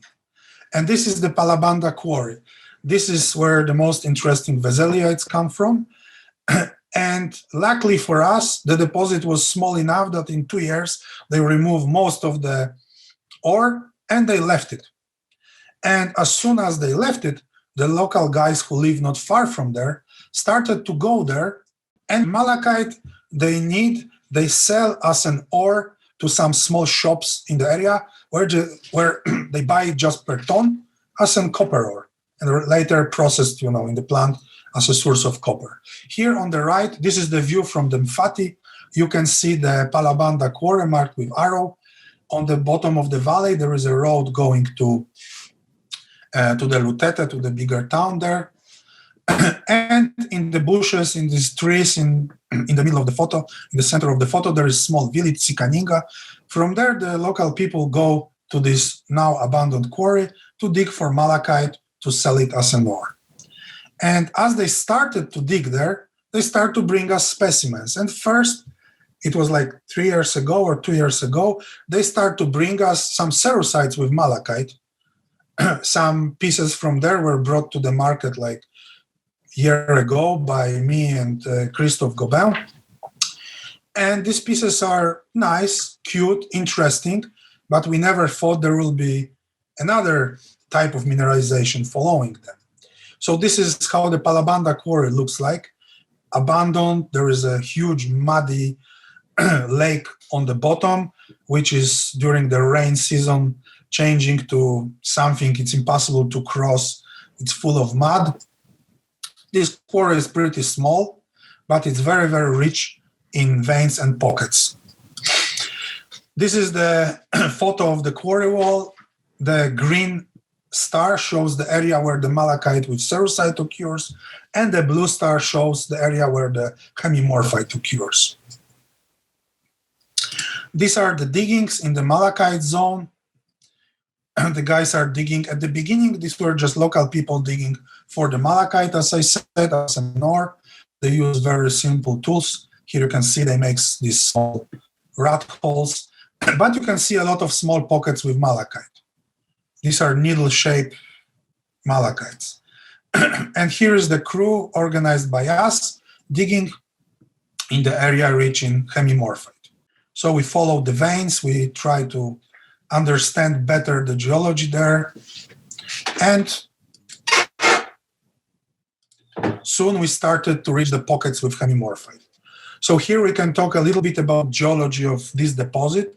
And this is the Palabanda Quarry. This is where the most interesting Veseliites come from. And luckily for us, the deposit was small enough that in 2 years, they removed most of the ore and they left it. And as soon as they left it, the local guys who live not far from there started to go there. And malachite, they need they sell as an ore to some small shops in the area where they buy it just per ton as an copper ore, and later processed, in the plant as a source of copper. Here on the right, this is the view from the Mfati. You can see the Palabanda Quarry marked with arrow. On the bottom of the valley, there is a road going to the Lutete, to the bigger town there. And in the bushes, in these trees, in the middle of the photo, in the center of the photo, there is a small village, Sikaninga. From there, the local people go to this now abandoned quarry to dig for malachite to sell it as an ore. And as they started to dig there, they start to bring us specimens. And first, it was like 3 years ago or 2 years ago, they start to bring us some cerusites with malachite. Some pieces from there were brought to the market like a year ago by me and Christophe Gobin. And these pieces are nice, cute, interesting, but we never thought there will be another type of mineralization following them. So this is how the Palabanda Quarry looks like. Abandoned, there is a huge muddy lake on the bottom, which is during the rain season changing to something it's impossible to cross. It's full of mud. This quarry is pretty small, but it's very, very rich in veins and pockets. This is the photo of the quarry wall. The green star shows the area where the malachite with cerussite occurs, and the blue star shows the area where the hemimorphite occurs. These are the diggings in the malachite zone. The guys are digging at the beginning. These were just local people digging for the malachite, as I said, as an ore. They use very simple tools. Here you can see they make these small rat holes, but you can see a lot of small pockets with malachite. These are needle-shaped malachites. And here is the crew organized by us digging in the area rich in hemimorphite. So we follow the veins, we try to understand better the geology there, and soon we started to reach the pockets with hemimorphite. So here we can talk a little bit about geology of this deposit.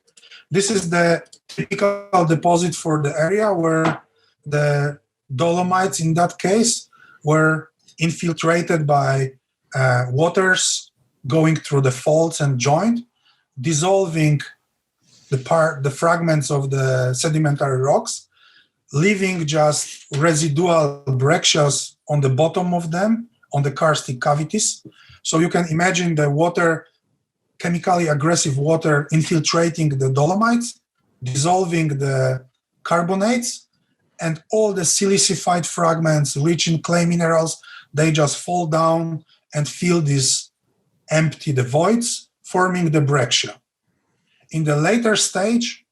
This is the typical deposit for the area where the dolomites, in that case, were infiltrated by waters going through the faults and joint, dissolving the fragments of the sedimentary rocks, leaving just residual breccias on the bottom of them, on the karstic cavities. So you can imagine the water, chemically aggressive water, infiltrating the dolomites, dissolving the carbonates, and all the silicified fragments rich in clay minerals, they just fall down and fill these the voids, forming the breccia. In the later stage,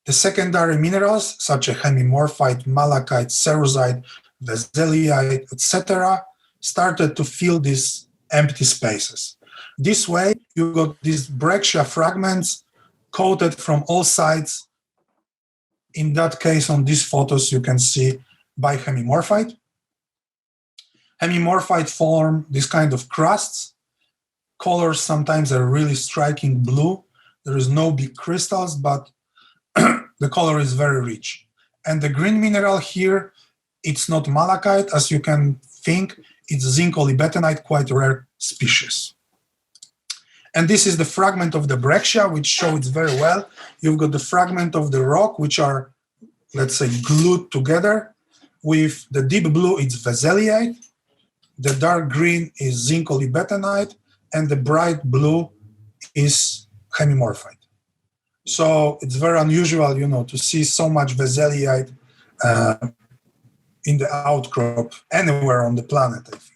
the secondary minerals, such as hemimorphite, malachite, cerusite, veseliite, etc., started to fill these empty spaces. This way, you got these breccia fragments coated from all sides. In that case, on these photos, you can see by hemimorphite. Hemimorphite form this kind of crusts. Colors sometimes are really striking blue. There is no big crystals, but the color is very rich. And the green mineral here, it's not malachite, as you can think. It's zinc olibetonite, quite a rare species. And this is the fragment of the breccia, which shows very well. You've got the fragment of the rock, which are, let's say, glued together. With the deep blue, it's veseliite. The dark green is zinc olibetonite. And the bright blue is hemimorphite. So it's very unusual, to see so much veseliite in the outcrop anywhere on the planet, I think.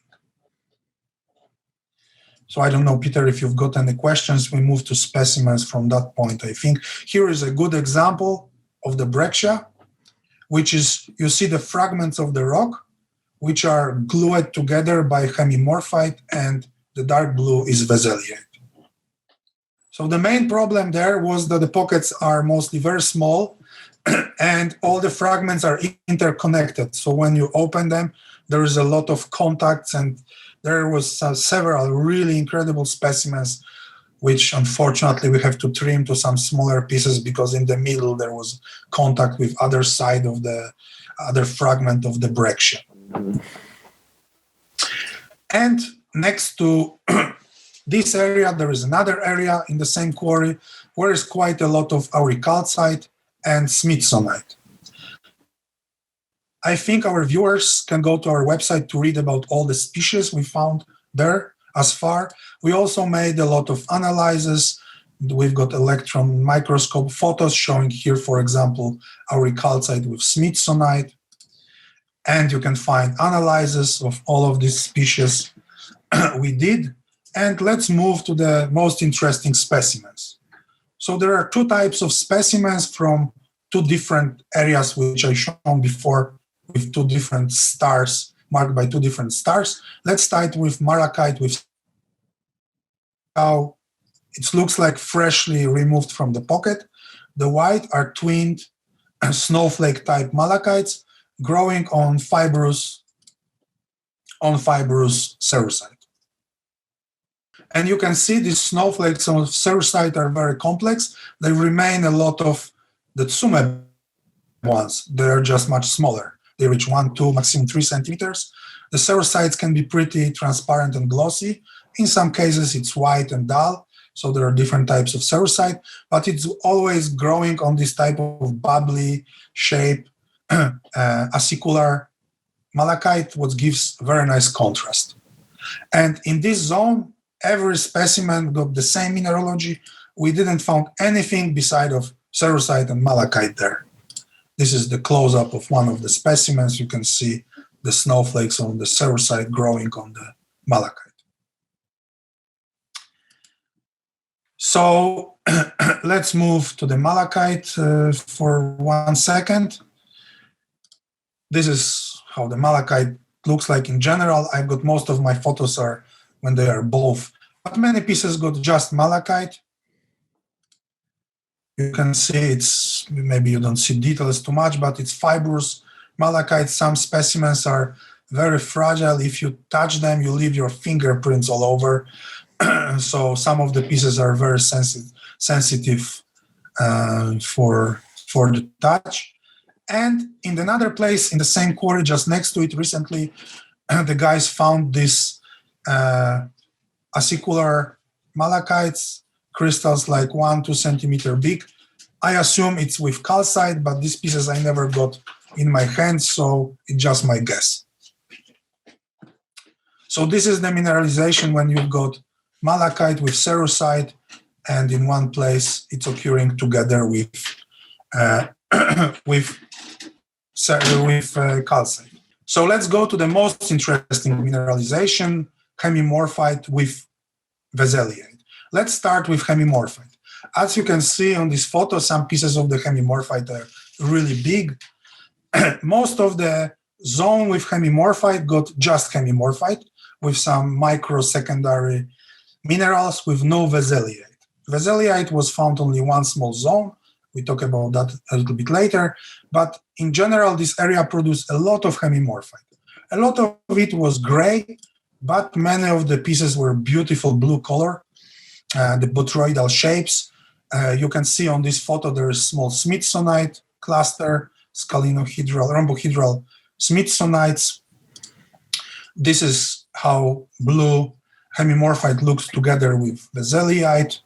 So I don't know, Peter, if you've got any questions. We move to specimens from that point, I think. Here is a good example of the breccia, which is, you see the fragments of the rock, which are glued together by hemimorphite, and the dark blue is veseliite. So the main problem there was that the pockets are mostly very small and all the fragments are interconnected. So when you open them, there is a lot of contacts, and there was several really incredible specimens which unfortunately we have to trim to some smaller pieces because in the middle there was contact with other side of the other fragment of the breccia. And next to this area, there is another area in the same quarry where is quite a lot of auricalcite and smithsonite. I think our viewers can go to our website to read about all the species we found there as far. We also made a lot of analyses. We've got electron microscope photos showing here, for example, auricalcite with smithsonite. And you can find analyses of all of these species we did. And let's move to the most interesting specimens. So there are two types of specimens from two different areas, which I shown before, with two different stars, marked by two different stars. Let's start with Maracaite, with how it looks like freshly removed from the pocket. The white are twinned snowflake-type malachites growing on fibrous cerussite. And you can see these snowflakes of cerussite are very complex. They remain a lot of the tsume ones. They're just much smaller. They reach 1, 2, maximum 3 centimeters. The cerussites can be pretty transparent and glossy. In some cases, it's white and dull. So there are different types of cerussite, but it's always growing on this type of bubbly shape, acicular malachite, what gives very nice contrast. And in this zone, every specimen got the same mineralogy. We didn't find anything beside of cerussite and malachite there. This is the close-up of one of the specimens. You can see the snowflakes on the cerussite growing on the malachite. So let's move to the malachite for 1 second. This is how the malachite looks like in general. I've got most of my photos are when they are both, but many pieces got just malachite. You can see it's, maybe you don't see details too much, but it's fibrous malachite. Some specimens are very fragile. If you touch them, you leave your fingerprints all over. So some of the pieces are very sensitive for the touch. And in another place, in the same quarry, just next to it recently, the guys found this acicular malachites, crystals like 1-2 centimeter big. I assume it's with calcite, but these pieces I never got in my hands, so it's just my guess. So this is the mineralization when you've got malachite with cerussite, and in one place it's occurring together with calcite. So let's go to the most interesting mineralization, hemimorphite with veseliite. Let's start with hemimorphite. As you can see on this photo, some pieces of the hemimorphite are really big. Most of the zone with hemimorphite got just hemimorphite with some micro-secondary minerals with no veseliite. Veseliite was found only one small zone. We talk about that a little bit later. But in general, this area produced a lot of hemimorphite. A lot of it was gray, but many of the pieces were beautiful blue color, the botryoidal shapes. You can see on this photo there is small smithsonite cluster, scalenohedral, rhombohedral smithsonites. This is how blue hemimorphite looks together with veseliite.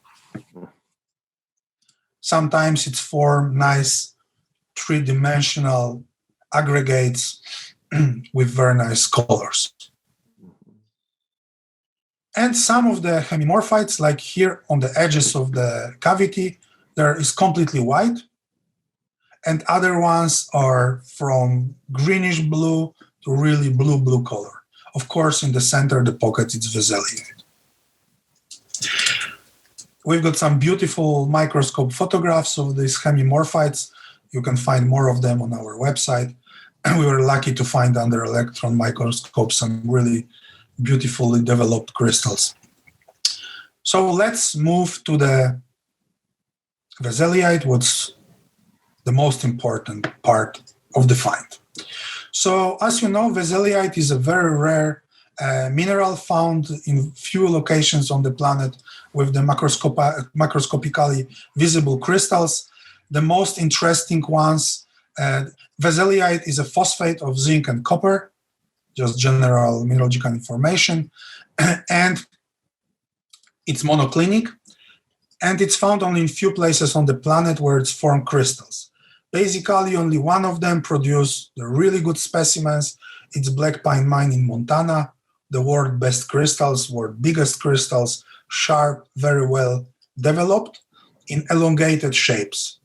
Sometimes it's formed nice three-dimensional aggregates with very nice colors. And some of the hemimorphites, like here on the edges of the cavity, there is completely white. And other ones are from greenish blue to really blue color. Of course, in the center of the pocket, it's veseliite. We've got some beautiful microscope photographs of these hemimorphites. You can find more of them on our website. And we were lucky to find under electron microscope some really beautifully developed crystals. So let's move to the veseliite, what's the most important part of the find. So as you know, veseliite is a very rare a mineral found in few locations on the planet with the macroscopically visible crystals. The most interesting ones, Vaselite is a phosphate of zinc and copper, just general mineralogical information, and it's monoclinic, and it's found only in few places on the planet where it's formed crystals. Basically, only one of them produce the really good specimens. It's Black Pine Mine in Montana, the world's best crystals, world's biggest crystals, sharp, very well developed in elongated shapes.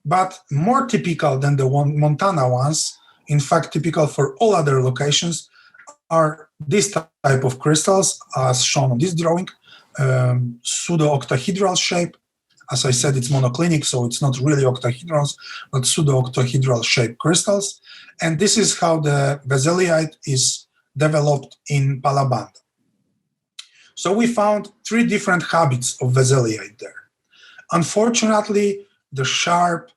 But more typical than the Montana ones, in fact typical for all other locations, are this type of crystals as shown on this drawing, pseudo-octahedral shape. As I said, it's monoclinic, so it's not really octahedrons, but pseudo-octahedral shaped crystals. And this is how the Vaselite is developed in Palabanda. So we found 3 different habits of Vaselite there. Unfortunately, the sharp,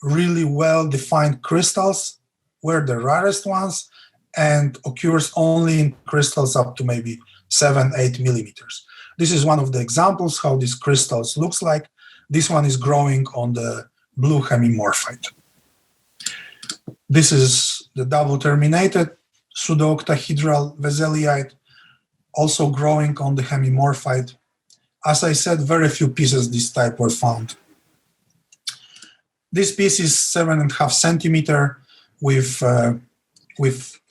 really well-defined crystals were the rarest ones and occurs only in crystals up to maybe 7-8 millimeters. This is one of the examples how these crystals looks like. This one is growing on the blue Hemimorphite. This is the double-terminated pseudo-octahedral Vaselite, also growing on the Hemimorphite. As I said, very few pieces this type were found. This piece is 7.5 centimeter with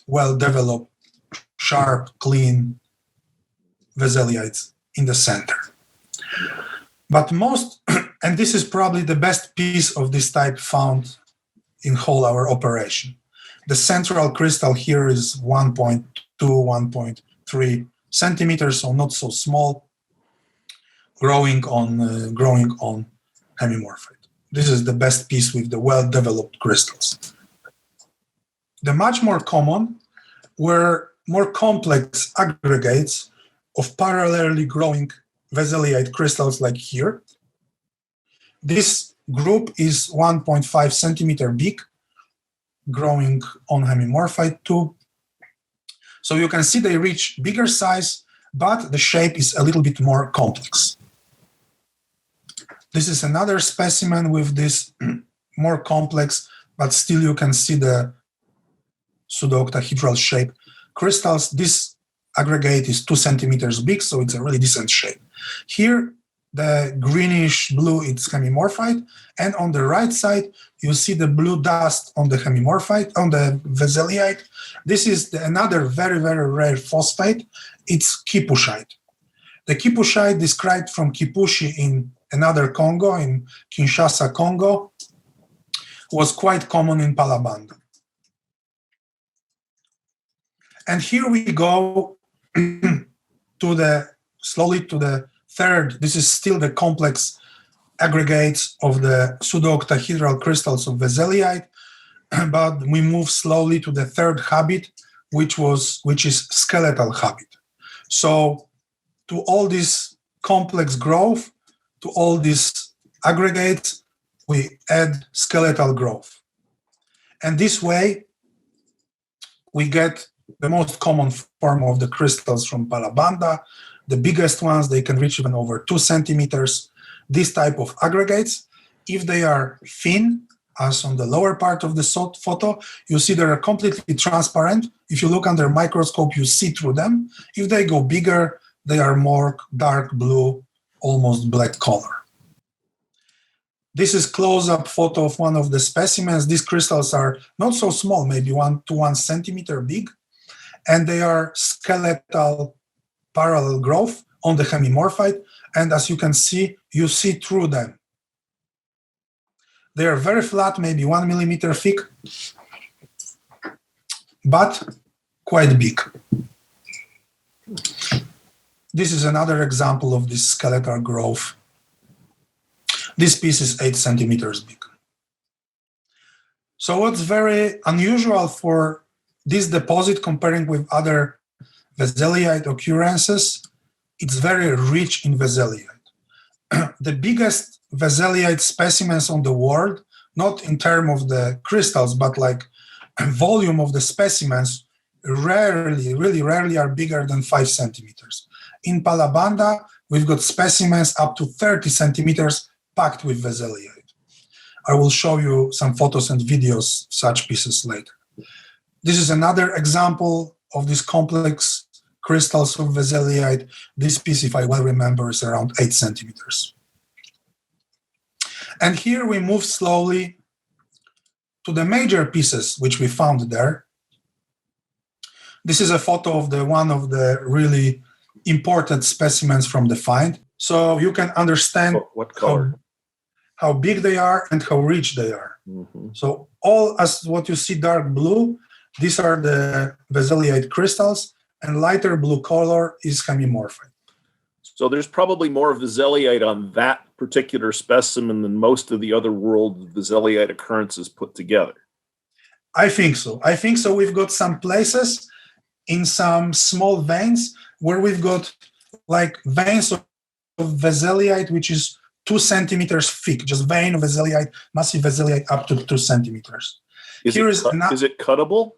well-developed, sharp, clean Vaselites in the center. But most, and this is probably the best piece of this type found in whole our operation. The central crystal here is 1.2, 1.3 centimeters, so not so small, growing on Hemimorphite. This is the best piece with the well-developed crystals. The much more common were more complex aggregates of parallelly growing Vaselite crystals like here. This group is 1.5 centimeter big, growing on Hemimorphite too. So you can see they reach bigger size, but the shape is a little bit more complex. This is another specimen with this more complex, but still you can see the pseudo-octahedral shape crystals. This aggregate is 2 centimeters big, so it's a really decent shape. Here, the greenish blue, it's Hemimorphite, and on the right side, you see the blue dust on the Hemimorphite, on the Vaselite. This is another very, very rare phosphate. It's Kipushite. The Kipushite described from Kipushi in another Congo, in Kinshasa, Congo, was quite common in Palabanda. And here we go slowly to the third. This is still the complex aggregates of the pseudo-octahedral crystals of Vaselite, but we move slowly to the third habit, which is skeletal habit. So to all this complex growth, to all these aggregates, we add skeletal growth. And this way, we get the most common form of the crystals from Palabanda. The biggest ones, they can reach even over 2 centimeters. This type of aggregates, if they are thin, as on the lower part of the photo, you see they are completely transparent. If you look under a microscope, you see through them. If they go bigger, they are more dark blue, almost black color. This is close-up photo of one of the specimens. These crystals are not so small, maybe 1 to 1 centimeter big, and they are skeletal parallel growth on the Hemimorphite, and as you can see, you see through them. They are very flat, maybe 1 millimeter thick, but quite big. This is another example of this skeletal growth. This piece is 8 centimeters big. So what's very unusual for this deposit comparing with other Vaselite occurrences, it's very rich in Vaselite. The biggest Vaselite specimens on the world, not in terms of the crystals, but like volume of the specimens, really rarely are bigger than 5 centimeters. In Palabanda, we've got specimens up to 30 centimeters packed with Vaselite. I will show you some photos and videos such pieces later. This is another example of these complex crystals of Vaselite. This piece, if I well remember, is around 8 centimeters. And here we move slowly to the major pieces which we found there. This is a photo of one of the really important specimens from the find. So you can understand what color? How big they are and how rich they are. Mm-hmm. So all as what you see dark blue, these are the Vaselite crystals, and lighter blue color is Hemimorphite. So there's probably more Vaselite on that particular specimen than most of the other world Vaselite occurrences put together. I think so. We've got some places in some small veins where we've got like veins of Vaselite, which is 2 centimeters thick, just vein of Vaselite, massive Vaselite up to 2 centimeters. Is it cuttable?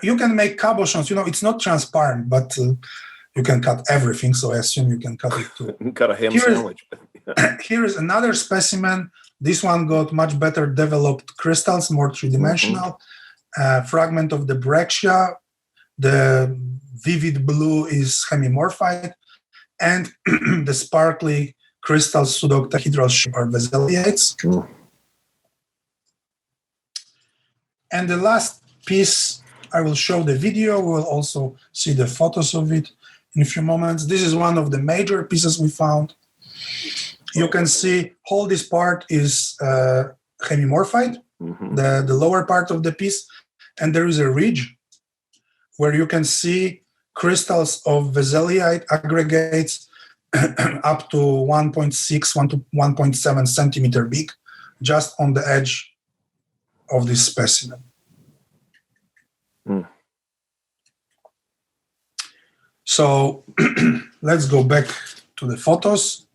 You can make cabochons. It's not transparent, but you can cut everything, so I assume you can cut it too. Cut a ham sandwich. Here is another specimen. This one got much better developed crystals, more three-dimensional. Fragment of the brachia. The vivid blue is Hemimorphite. And the sparkly crystal pseudo-octahedral shape are Vaselites. And the last piece, I will show the video. We will also see the photos of it in a few moments. This is one of the major pieces we found. You can see all this part is Hemimorphite, the lower part of the piece, and there is a ridge where you can see crystals of Vaselite aggregates up to 1.6 to 1.7 centimeter big, just on the edge of this specimen. So let's go back to the photos.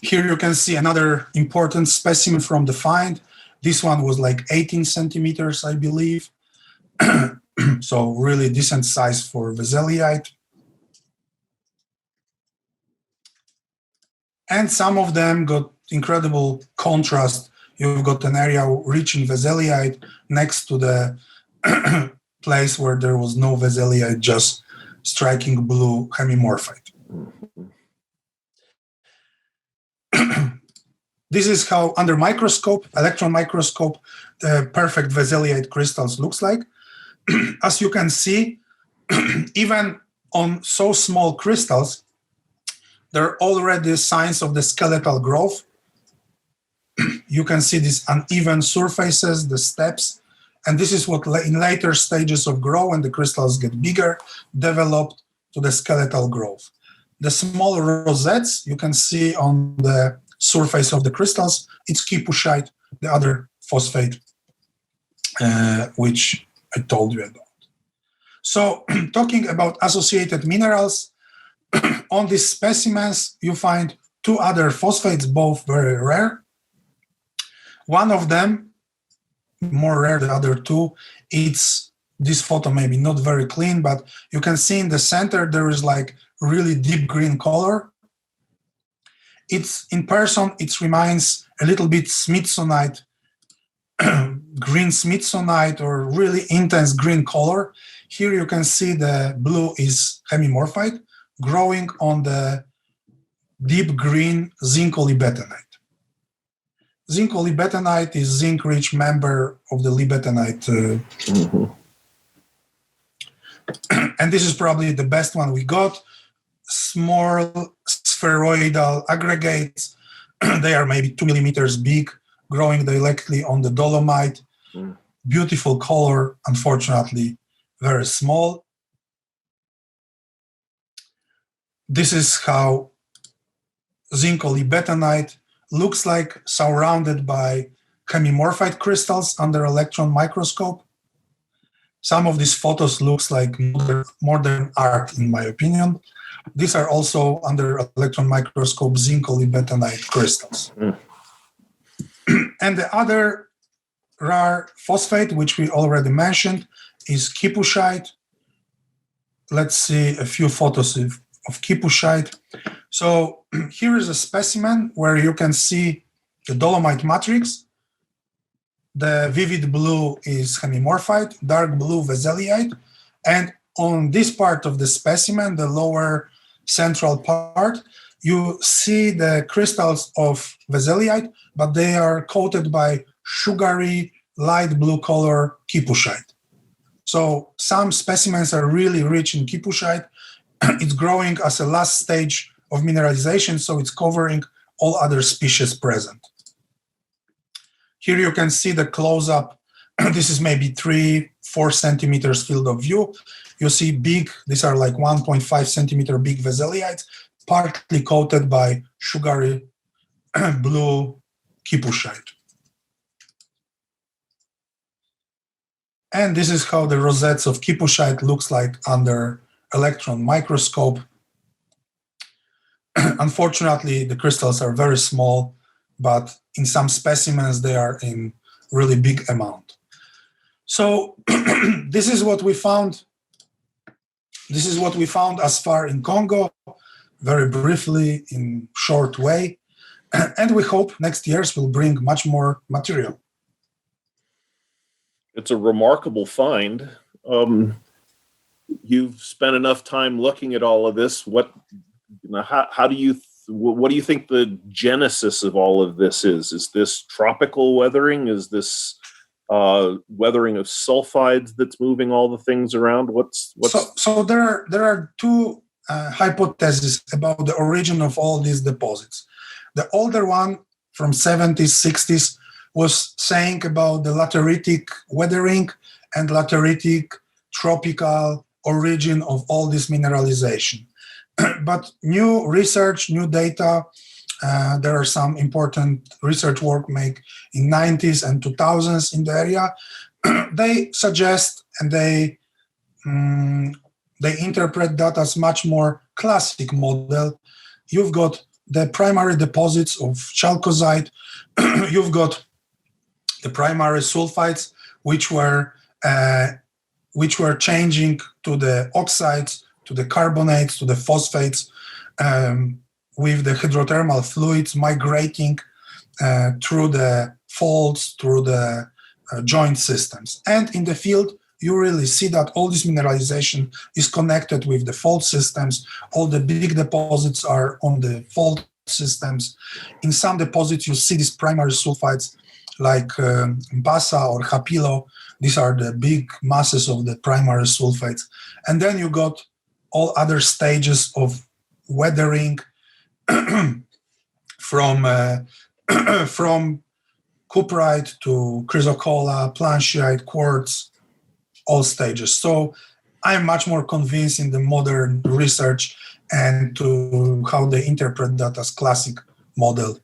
Here you can see another important specimen from the find. This one was like 18 centimeters, I believe. So really decent size for Vaselite. And some of them got incredible contrast. You've got an area rich in Vaselite next to the place where there was no Vaselite, just striking blue Hemimorphite. This is how, under microscope, electron microscope, the perfect Vaselite crystals looks like. As you can see, even on so small crystals, there are already signs of the skeletal growth. You can see these uneven surfaces, the steps, and this is what in later stages of growth, when the crystals get bigger, developed to the skeletal growth. The small rosettes you can see on the surface of the crystals, it's kipushite, the other phosphate, which I told you about. So talking about associated minerals, on these specimens, you find 2 other phosphates, both very rare. One of them, more rare than the other 2, it's this photo maybe not very clean, but you can see in the center there is like really deep green color. It's in person, it reminds a little bit Smithsonite, green Smithsonite, or really intense green color. Here you can see the blue is Hemimorphite growing on the deep green zinc-olibetanite. Zinc-olibetanite is zinc-rich member of the libetanite. And this is probably the best one we got. Small spheroidal aggregates. They are maybe 2 millimeters big, growing directly on the dolomite. Beautiful color, unfortunately, very small. This is how zinc-olibetanite looks like, surrounded by Hemimorphite crystals under electron microscope. Some of these photos looks like modern art, in my opinion. These are also under electron microscope zinc-olibetanite crystals. And the other rare phosphate, which we already mentioned, is kipushite. let's see a few photos of kipushite. So here is a specimen where you can see the dolomite matrix. The vivid blue is Hemimorphite, dark blue Vaselite, and on this part of the specimen, the lower central part, you see the crystals of Vaselite, but they are coated by sugary light blue color kipushite. So some specimens are really rich in kipushite. It's growing as a last stage of mineralization, so it's covering all other species present. Here you can see the close-up. This is maybe 3-4 centimeters field of view. You see big, these are like 1.5 centimeter big Vaselites, partly coated by sugary blue kipushite. And this is how the rosettes of kipushite looks like under electron microscope. Unfortunately, the crystals are very small, but in some specimens, they are in really big amount. So this is what we found. This is what we found as far in Congo, very briefly, in short way. And we hope next years will bring much more material. It's a remarkable find. You've spent enough time looking at all of this. What do you think the genesis of all of this is? Is this tropical weathering? Is this weathering of sulfides that's moving all the things around? So there are two hypotheses about the origin of all these deposits. The older one from 70s, 60s was saying about the lateritic weathering and lateritic tropical origin of all this mineralization. But new research, new data, there are some important research work made in 90s and 2000s in the area. They suggest and they interpret that as much more classic model. You've got the primary deposits of chalcozite. You've got the primary sulfides, which were changing to the oxides, to the carbonates, to the phosphates, with the hydrothermal fluids migrating through the faults, through the joint systems. And in the field, you really see that all this mineralization is connected with the fault systems. All the big deposits are on the fault systems. In some deposits, you see these primary sulfides like Mbasa or Hapilo. These are the big masses of the primary sulfides. And then you got all other stages of weathering from cuprite to chrysocolla, planchite, quartz, all stages. So I'm much more convinced in the modern research and to how they interpret that as classic model.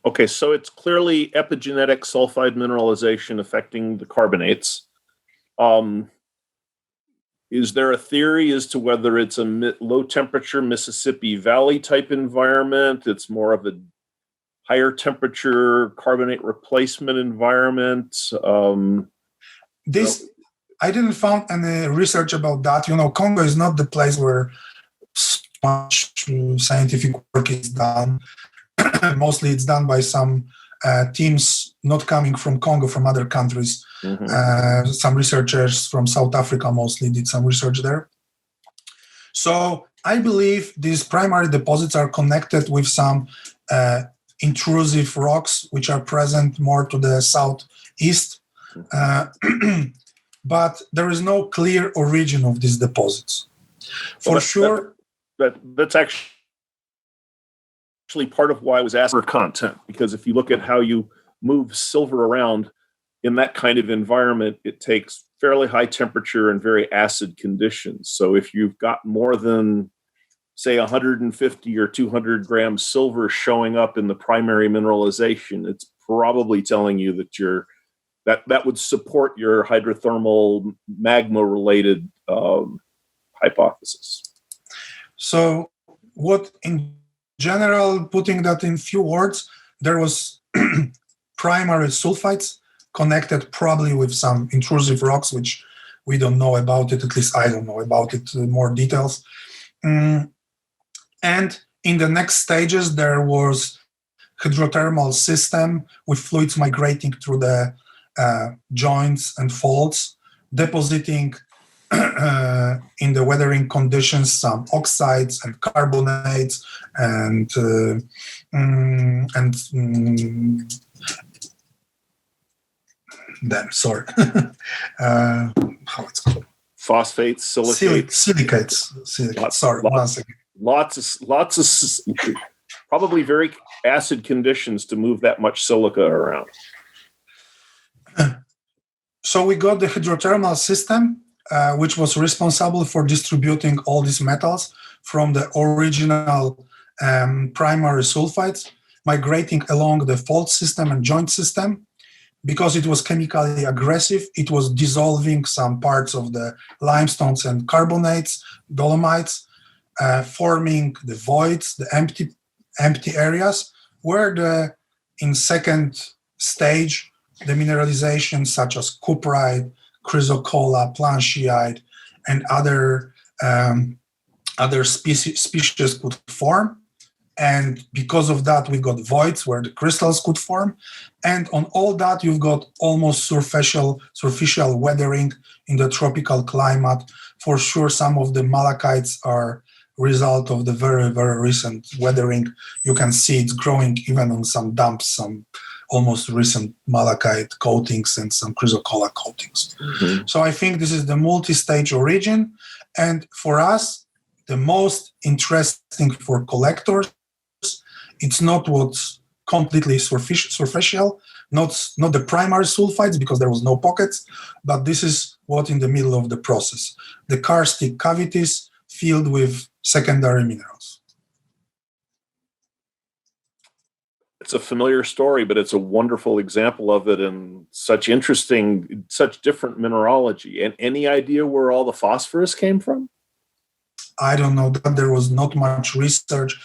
Okay, so it's clearly epigenetic sulfide mineralization affecting the carbonates. Is there a theory as to whether it's a low temperature Mississippi Valley type environment? It's more of a higher temperature carbonate replacement environment? I didn't find any research about that. Congo is not the place where so much scientific work is done. Mostly it's done by some teams not coming from Congo, from other countries. Mm-hmm. Some researchers from South Africa mostly did some research there. So I believe these primary deposits are connected with some intrusive rocks which are present more to the southeast. But there is no clear origin of these deposits. That's actually part of why I was asking for content, because if you look at how you move silver around in that kind of environment, it takes fairly high temperature and very acid conditions. So if you've got more than, say, 150 or 200 grams silver showing up in the primary mineralization, it's probably telling you that that would support your hydrothermal magma-related hypothesis. So what in general, putting that in few words, there was primary sulfides connected probably with some intrusive rocks which we don't know about it. At least I don't know about it, more details. And in the next stages, there was hydrothermal system with fluids migrating through the joints and faults, depositing in the weathering conditions some oxides and carbonates and how it's called? Phosphates, silicates. Silicates. Sorry, once again. Lots of probably very acid conditions to move that much silica around. So we got the hydrothermal system, which was responsible for distributing all these metals from the original primary sulfides, migrating along the fault system and joint system. Because it was chemically aggressive, it was dissolving some parts of the limestones and carbonates, dolomites, forming the voids, the empty areas, where in second stage, the mineralization such as cuprite, chrysocolla, plancheite, and other species could form. And because of that, we got voids where the crystals could form. And on all that, you've got almost superficial weathering in the tropical climate. For sure, some of the malachites are result of the very, very recent weathering. You can see it's growing even on some dumps, some almost recent malachite coatings and some chrysocolla coatings. Mm-hmm. So I think this is the multi-stage origin. And for us, the most interesting for collectors, it's not what's completely superficial, not the primary sulfides because there was no pockets, but this is what in the middle of the process, the karstic cavities filled with secondary minerals. It's a familiar story, but it's a wonderful example of it and such different mineralogy. And any idea where all the phosphorus came from? I don't know. That there was not much research.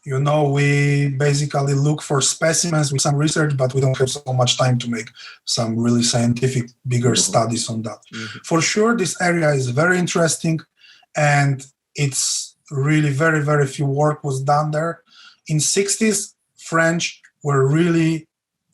You know, we basically look for specimens with some research, but we don't have so much time to make some really scientific, bigger studies on that. Mm-hmm. For sure, this area is very interesting, and it's really very, very few work was done there. In 60s, French were really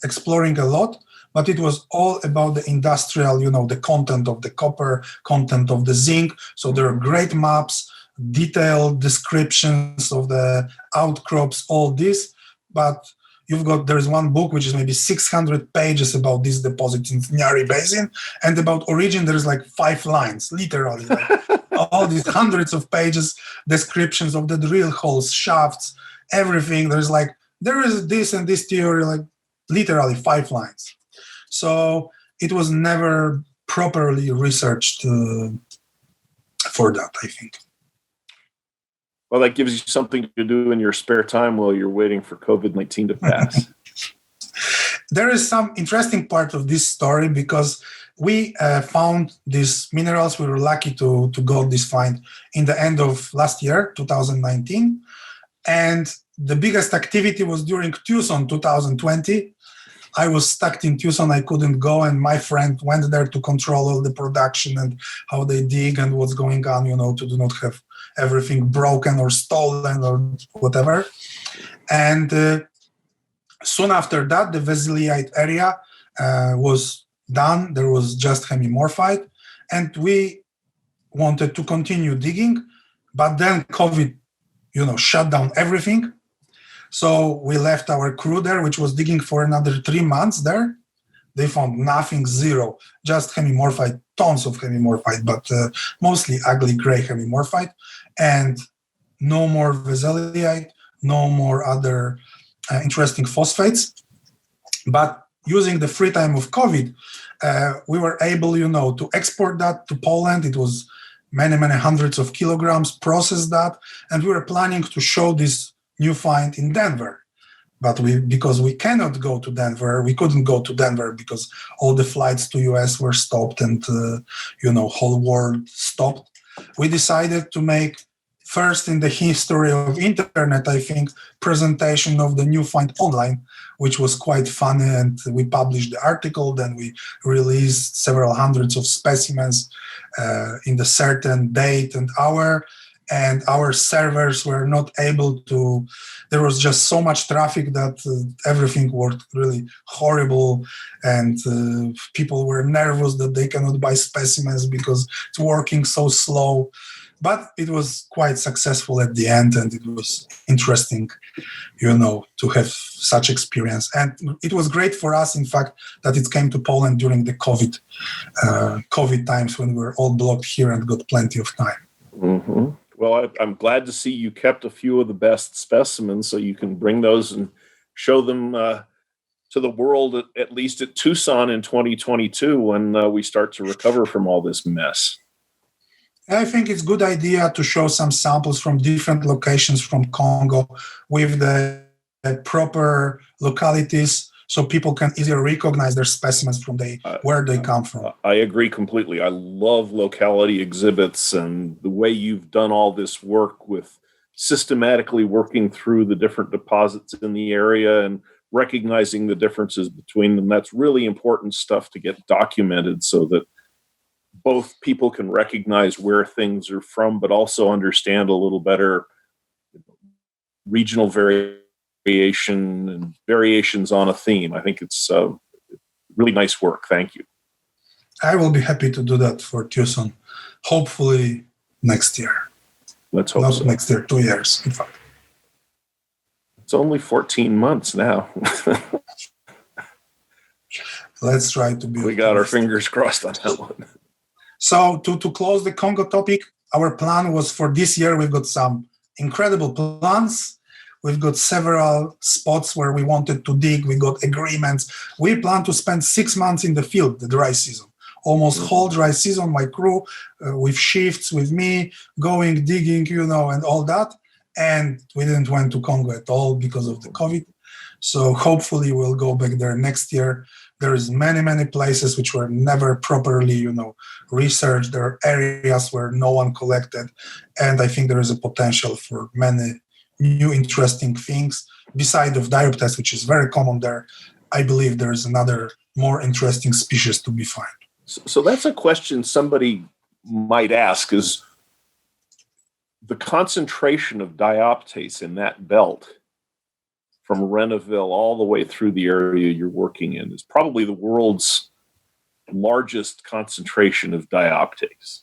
exploring a lot, but it was all about the industrial, the content of the copper, content of the zinc. So there are great maps, detailed descriptions of the outcrops, all this, but there's one book which is maybe 600 pages about this deposit in Niari Basin, and about origin there's like 5 lines, literally, all these hundreds of pages, descriptions of the drill holes, shafts, everything. There is this and this theory, like literally 5 lines. So it was never properly researched for that, I think. Well, that gives you something to do in your spare time while you're waiting for COVID-19 to pass. There is some interesting part of this story because we found these minerals. We were lucky to got this find in the end of last year, 2019. And the biggest activity was during Tucson 2020. I was stuck in Tucson. I couldn't go, and my friend went there to control all the production and how they dig and what's going on, to do not have everything broken or stolen or whatever. And soon after that, the Vaseline area was done. There was just Hemimorphite, and we wanted to continue digging, but then COVID, shut down everything. So we left our crew there, which was digging for another 3 months there. They found nothing, zero, just Hemimorphite, tons of Hemimorphite, but mostly ugly gray Hemimorphite, and no more Vaseline, no more other interesting phosphates. But using the free time of COVID, we were able, to export that to Poland. It was many, many hundreds of kilograms, process that, and we were planning to show this new find in Denver. But because we cannot go to Denver, we couldn't go to Denver because all the flights to US were stopped and, whole world stopped. We decided to make first in the history of internet, I think, presentation of the new find online, which was quite funny. And we published the article, then we released several hundreds of specimens in the certain date and hour. And our servers were not able to, there was just so much traffic that everything worked really horrible. And people were nervous that they cannot buy specimens because it's working so slow. But it was quite successful at the end, and it was interesting, to have such experience. And it was great for us, in fact, that it came to Poland during the COVID times when we were all blocked here and got plenty of time. Mm-hmm. Well, I'm glad to see you kept a few of the best specimens so you can bring those and show them to the world, at least at Tucson in 2022 when we start to recover from all this mess. I think it's a good idea to show some samples from different locations from Congo with the proper localities so people can easily recognize their specimens from where they come from. I agree completely. I love locality exhibits and the way you've done all this work with systematically working through the different deposits in the area and recognizing the differences between them. That's really important stuff to get documented so that both people can recognize where things are from, but also understand a little better regional variation and variations on a theme. I think it's really nice work. Thank you. I will be happy to do that for Tucson. Hopefully next year. Let's hope Not so. next year, 2 years, in fact. It's only 14 months now. Let's try to be. We got our fingers crossed on that one. So to close the Congo topic, our plan was for this year, we've got some incredible plans. We've got several spots where we wanted to dig. We got agreements. We plan to spend 6 months in the field, the dry season. Almost whole dry season, my crew, with shifts, with me, going, digging, and all that. And we didn't went to Congo at all because of the COVID. So hopefully we'll go back there next year. There is many, many places which were never properly, researched. There are areas where no one collected. And I think there is a potential for many new interesting things. Beside of diopters, which is very common there, I believe there is another more interesting species to be found. So that's a question somebody might ask is the concentration of dioptase in that belt from Reneville all the way through the area you're working in is probably the world's largest concentration of dioptase.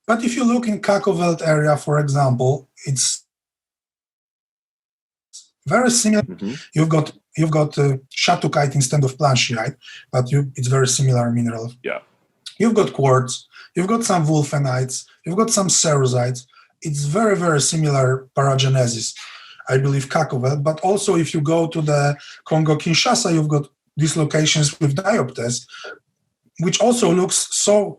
But if you look in Kakovelt area, for example, it's very similar. Mm-hmm. You've got shatukite instead of planchite, but it's very similar mineral. Yeah. You've got quartz, you've got some wulfenites, you've got some cerusites. It's very, very similar paragenesis, I believe, Kakovelt. But also if you go to the Congo-Kinshasa, you've got these locations with dioptase, which also looks so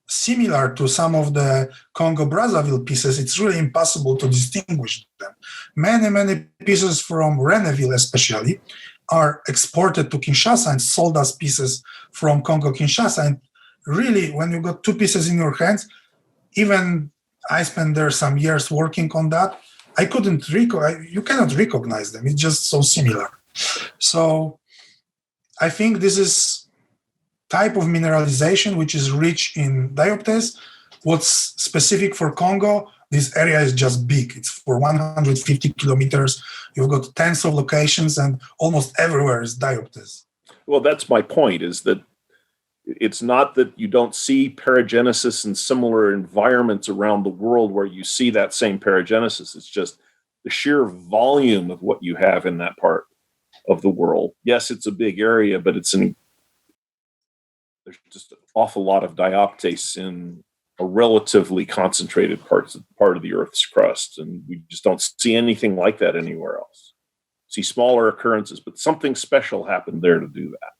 similar to some of the Congo-Brazaville pieces. It's really impossible to distinguish them. Many, many pieces from Reneville especially are exported to Kinshasa and sold as pieces from Congo-Kinshasa. And really, when you got two pieces in your hands, even I spent there some years working on that, you cannot recognize them. It's just so similar. So I think this is type of mineralization which is rich in dioptase. What's specific for Congo, this area is just big. It's for 150 kilometers. You've got tens of locations and almost everywhere is dioptase. Well, that's my point, is that it's not that you don't see paragenesis in similar environments around the world where you see that same paragenesis. It's just the sheer volume of what you have in that part of the world. Yes, it's a big area, but there's just an awful lot of dioptase in a relatively concentrated part of the Earth's crust, and we just don't see anything like that anywhere else. See smaller occurrences, but something special happened there to do that.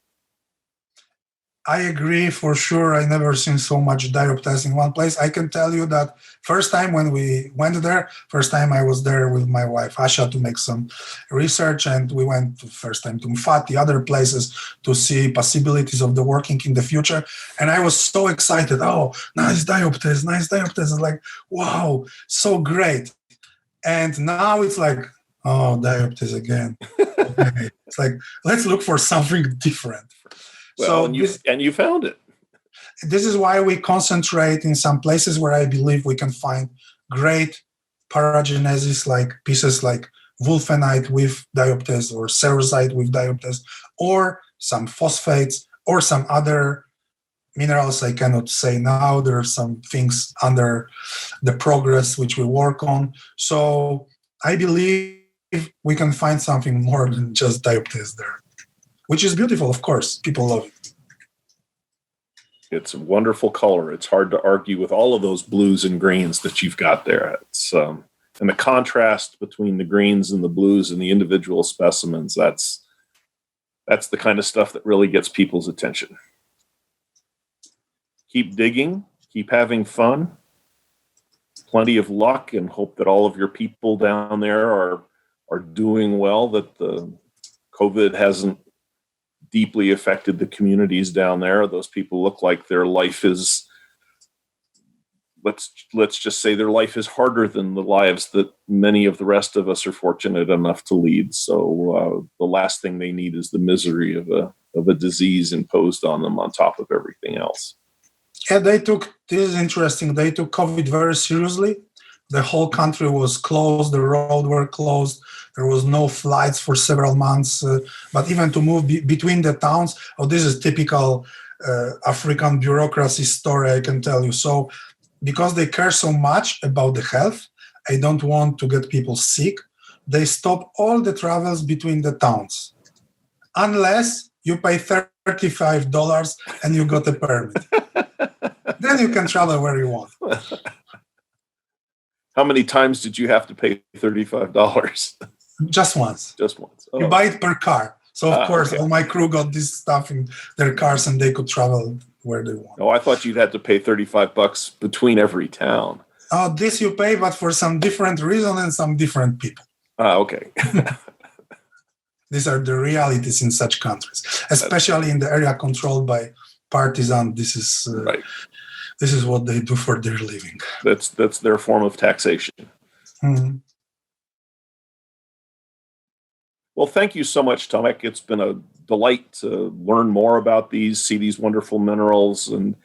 I agree for sure. I never seen so much dioptase in one place. I can tell you that first time when we went there, first time I was there with my wife Asha to make some research, and we went first time to Mfati, other places to see possibilities of the working in the future. And I was so excited. Oh, nice dioptase, nice dioptase. Like, wow, so great. And now it's like, oh, dioptase again. Okay. It's like, let's look for something different. Well, and you found it. This is why we concentrate in some places where I believe we can find great paragenesis, like pieces like wulfenite with dioptase or cerussite with dioptase, or some phosphates or some other minerals I cannot say now. There are some things under the progress which we work on. So I believe we can find something more than just dioptase there, which is beautiful, of course. People love it. It's a wonderful color. It's hard to argue with all of those blues and greens that you've got there. It's and the contrast between the greens and the blues and the individual specimens, that's the kind of stuff that really gets people's attention. Keep digging, keep having fun, plenty of luck, and hope that all of your people down there are doing well, that the COVID hasn't deeply affected the communities down there. Those people look like their life is, let's just say their life is harder than the lives that many of the rest of us are fortunate enough to lead. So the last thing they need is the misery of a disease imposed on them on top of everything else. Yeah, this is interesting, they took COVID very seriously. The whole country was closed, the roads were closed, there was no flights for several months, but even to move between the towns, this is typical African bureaucracy story, I can tell you. So because they care so much about the health, I don't want to get people sick, they stop all the travels between the towns, unless you pay $35 and you got a permit. Then you can travel where you want. How many times did you have to pay $35? Just once. Just once. Oh. You buy it per car. So, of course, okay. All my crew got this stuff in their cars and they could travel where they want. Oh, I thought you'd had to pay $35 between every town. Oh, this you pay, but for some different reason and some different people. Okay. These are the realities in such countries, especially in the area controlled by partisans. This is right. This is what they do for their living. That's their form of taxation. Mm-hmm. Well, thank you so much, Tomek. It's been a delight to learn more about these, see these wonderful minerals, and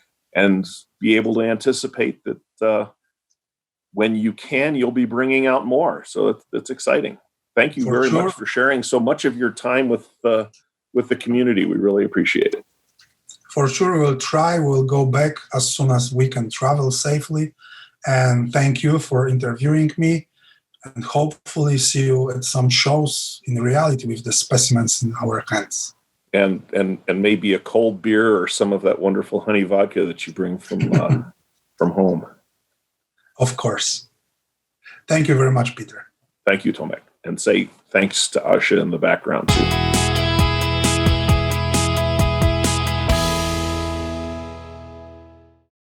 be able to anticipate that when you can, you'll be bringing out more. So it's exciting. Thank you very much for sharing so much of your time with the community. We really appreciate it. For sure, we'll try. We'll go back as soon as we can travel safely. And thank you for interviewing me. And hopefully see you at some shows in reality with the specimens in our hands. And maybe a cold beer or some of that wonderful honey vodka that you bring from home. Of course. Thank you very much, Peter. Thank you, Tomek. And say thanks to Asha in the background, too.